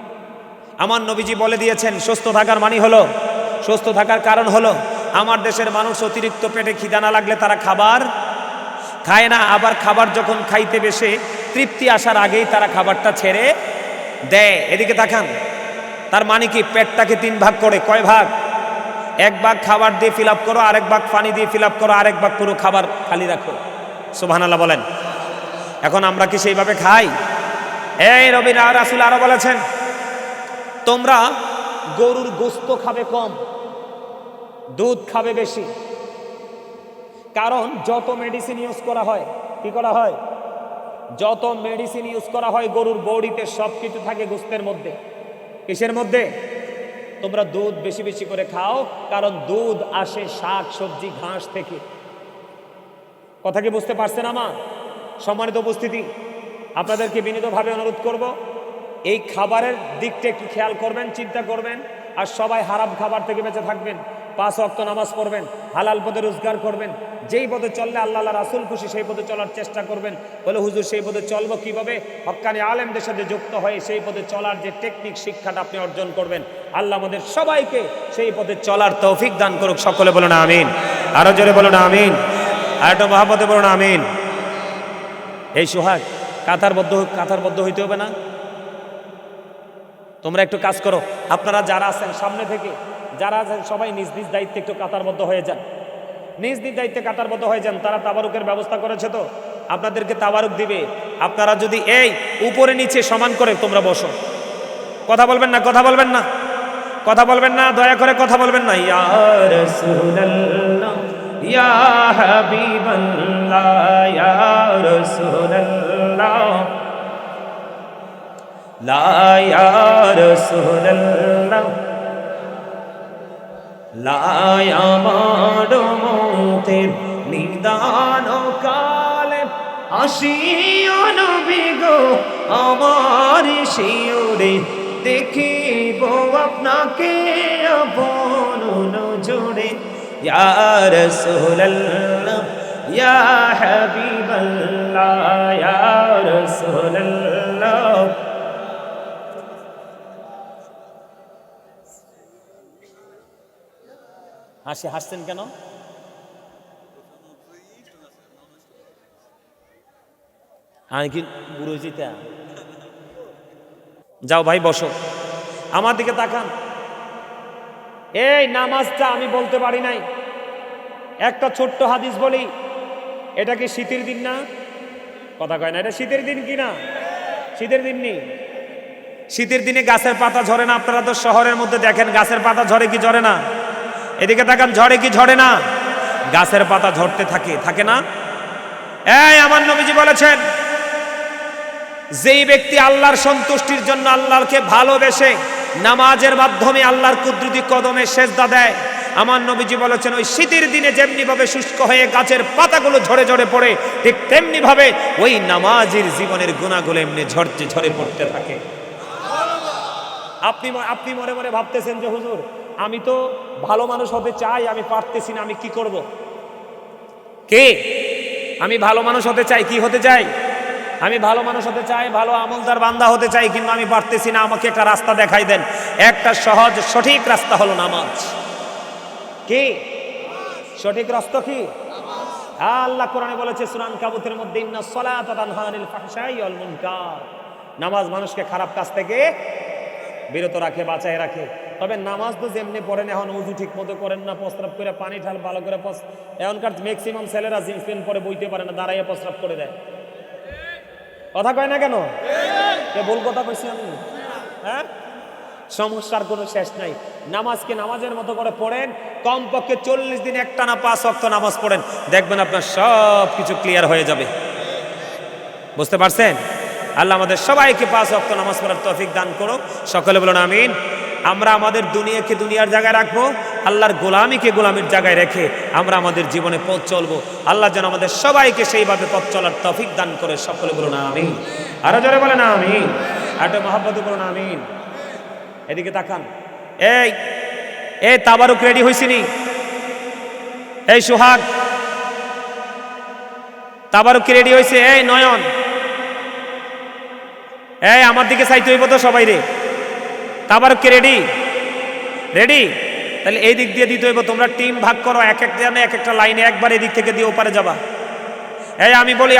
আমার নবীজি বলে দিয়েছেন, সুস্থ থাকার মানে হলো, সুস্থ থাকার কারণ হলো, আমার দেশের মানুষ অতিরিক্ত পেটে খিদা না লাগলে তারা খাবার খায় না। আবার খাবার যখন খাইতে বসে, তৃপ্তি আসার আগেই তারা খাবারটা ছেড়ে দেয়। এদিকে তাকান। তার মানে কি? পেটটাকে 3 ভাগ করে। কয় ভাগ? 1 ভাগ খাবার দিয়ে ফিল আপ করো, আরেক ভাগ পানি দিয়ে ফিল আপ করো, আরেক ভাগ পুরো খাবার খালি রাখো। সুবহানাল্লাহ বলেন। এখন আমরা কি সেইভাবে খাই? এই নবী রাসূল আরো বলেছেন, তোমরা গরুর গোশত খাবে কম, দুধ খাবে বেশি। কারণ যত মেডিসিন ইউজ করা হয়, কি করা হয়? যত মেডিসিন ইউজ করা হয় গরুর বডিতে, সব কিছু থাকে গোশতের মধ্যে। কিসের মধ্যে? তোমরা দুধ বেশি বেশি করে খাও, কারণ দুধ আসে শাক সবজি ঘাস থেকে। কথা কি বুঝতে পারছেন আমার? সম্মানিত উপস্থিতি, আপনাদেরকে বিনীতভাবে অনুরোধ করব, এই খাবারের দিকটা একটু খেয়াল করবেন, চিন্তা করবেন। আর সবাই হারাম খাবার থেকে বেঁচে থাকবেন। 5 ওয়াক্ত নামাজ পড়বেন, হালাল পথে রোজগার করবেন। যেই পথে চললে আল্লাহ রাসূল খুশি, সেই পথে চলার চেষ্টা করবেন। বলে হুজুর সেই পথে চলবো কিভাবে? হক্কানি আলেমদের সাথে যুক্ত হয়ে সেই পথে চলার যে টেকনিক, শিক্ষাটা আপনি অর্জন করবেন। আল্লাহ আমাদের সবাইকে সেই পথে চলার তৌফিক দান করুক। সকলে বলুন আমিন। আরো জোরে বলুন আমিন। আর একটু মহব্বতে বলুন আমিন। এই সোহাগ, কাতারবদ্ধ হইতে হবে না? তোমরা একটু কাজ করো। আপনারা যারা আছেন সামনে থেকে, যারা আছেন সবাই নিজ নিজ দায়িত্বে একটু কাতারবদ্ধ হয়ে যান। নিজ নিজ দায়িত্বে কাতারবদ্ধ হয়ে যান। তারা তাবারুকের ব্যবস্থা করেছে, তো আপনাদেরকে তাবারুক দিবে। আপনারা যদি এই উপরে নিচে সমান করে তোমরা বসো। কথা বলবেন না, কথা বলবেন না, কথা বলবেন না, দয়া করে কথা বলবেন না। ইয়া রাসূলুল্লাহ, ইয়া হাবিবাল্লাহ, ইয়া রাসূলুল্লাহ, লা ইয়া রাসূলুল্লাহ লা আমার মতের নিদান কালে আসিও নবী গো আমার শিওরে দেখিব আপনাকে আপন নজরে ইয়া রাসূলুল্লাহ ইয়া হাবিবাল্লাহ ইয়া রাসূলুল্লাহ। হাসছেন কেন? আমি কি বুড়ো যেটা? যাও ভাই বসো, আমার দিকে তাকান। এই নামাজটা আমি বলতে পারি নাই, একটা ছোট্ট হাদিস বলি। এটা কি শীতের দিন না? কথা কয় না, এটা শীতের দিন কি না? শীতের দিন নেই। শীতের দিনে গাছের পাতা ঝরে না? আপনারা তো শহরের মধ্যে দেখেন গাছের পাতা ঝরে কি ঝরে না? এদিকে তাকান, ঝরে কি ঝরে না? গাছের পাতা ঝরতে থাকে না? এই আমার নবীজি বলেছেন, যেই ব্যক্তি আল্লাহর সন্তুষ্টির জন্য আল্লাহকে ভালোবেসে নামাজের মাধ্যমে আল্লাহর কুদরতি কদমে সেজদা দেয়, আমার নবীজি বলেছেন ওই শীতের দিনে যেমনি ভাবে শুষ্ক হয়ে গাছের পাতাগুলো ঝরে ঝরে পড়ে, ঠিক তেমনি ভাবে ওই নামাজের জীবনের গুনাহগুলো এমনি ঝরে পড়তে থাকে। আপনি মনে মনে ভাবতেছেন যে হুজুর আমি তো ভালো মানুষ হতে চাই, আমি পারতেছি না, আমি কি করব? কে? আমি ভালো মানুষ হতে চাই, কি হতে চাই? আমি ভালো মানুষ হতে চাই, ভালো আমলদার বান্দা হতে চাই, কিন্তু আমি পারতেছি না, আমাকে একটা রাস্তা দেখাই দেন। একটা সহজ সঠিক রাস্তা হলো নামাজ। কি সঠিক রাস্তা? কি? আল্লাহ কোরআনে বলেছে সূরা আনকাবুতের মধ্যে, ইন্নাস সালাতা তানহা আনিল ফাহশাই ওয়াল মুনকার। নামাজ মানুষকে খারাপ কাজ থেকে বিরত রাখে, বাঁচায় রাখে। তবে নামাজ তো যেমনি পড়েন, এখন উজু ঠিক মতো করেন না, প্রস্রাব করে পানি ঢাল ভালো করে এখনকার ম্যাক্সিমাম ছেলেরা জিন্স প্যান্ট পরে বইতে পারে না, দাঁড়াইয়া প্রস্রাব করে দেয়। কথা কয় না কেন? ভুল কথা কইছি আমি? হ্যাঁ, সমস্যার কোনো শেষ নাই। নামাজকে নামাজের মতো করে পড়েন, কমপক্ষে 40 দিন একটানা 5 ওয়াক্ত নামাজ পড়েন, দেখবেন আপনার সব কিছু ক্লিয়ার হয়ে যাবে। বুঝতে পারছেন? আল্লাহ আমাদের সবাইকে 5 ওয়াক্ত নামাজ পড়ার তৌফিক দান করো। সকলে বলুন আমিন। আমরা আমাদের দুনিয়াকে দুনিয়ার জায়গায় রাখবো, আল্লাহর গোলামিকে গোলামির জায়গায় রেখে আমরা আমাদের জীবনে পথ চলবো। আল্লাহ যেন আমাদের সবাইকে সেইভাবে পথ চলার তৌফিক দান করে। সকলে বলুন আমিন। আরো জোরে বলেন আমিন। আরো মহব্বতে বলুন আমিন। এদিকে তাকান। এই তাবারুক রেডি হইছিনি? এই সোহাগ তাবারুক কি রেডি হইছে? এই নয়ন, এই আমার দিকে চাইতে হইব তো সবাই রে। তাবারুক কি রেডি? রেডি? তাহলে এই দিক দিয়ে দিতে হইব। তোমরা টিম ভাগ করো, এক একটা লাইনে একবার এদিক থেকে দিয়ে ওপারে যাবা। এই আমি বলি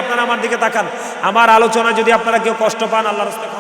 আপনারা আমার দিকে তাকান। আমার আলোচনা যদি আপনারা কেউ কষ্ট পান, আল্লাহর রাস্তায়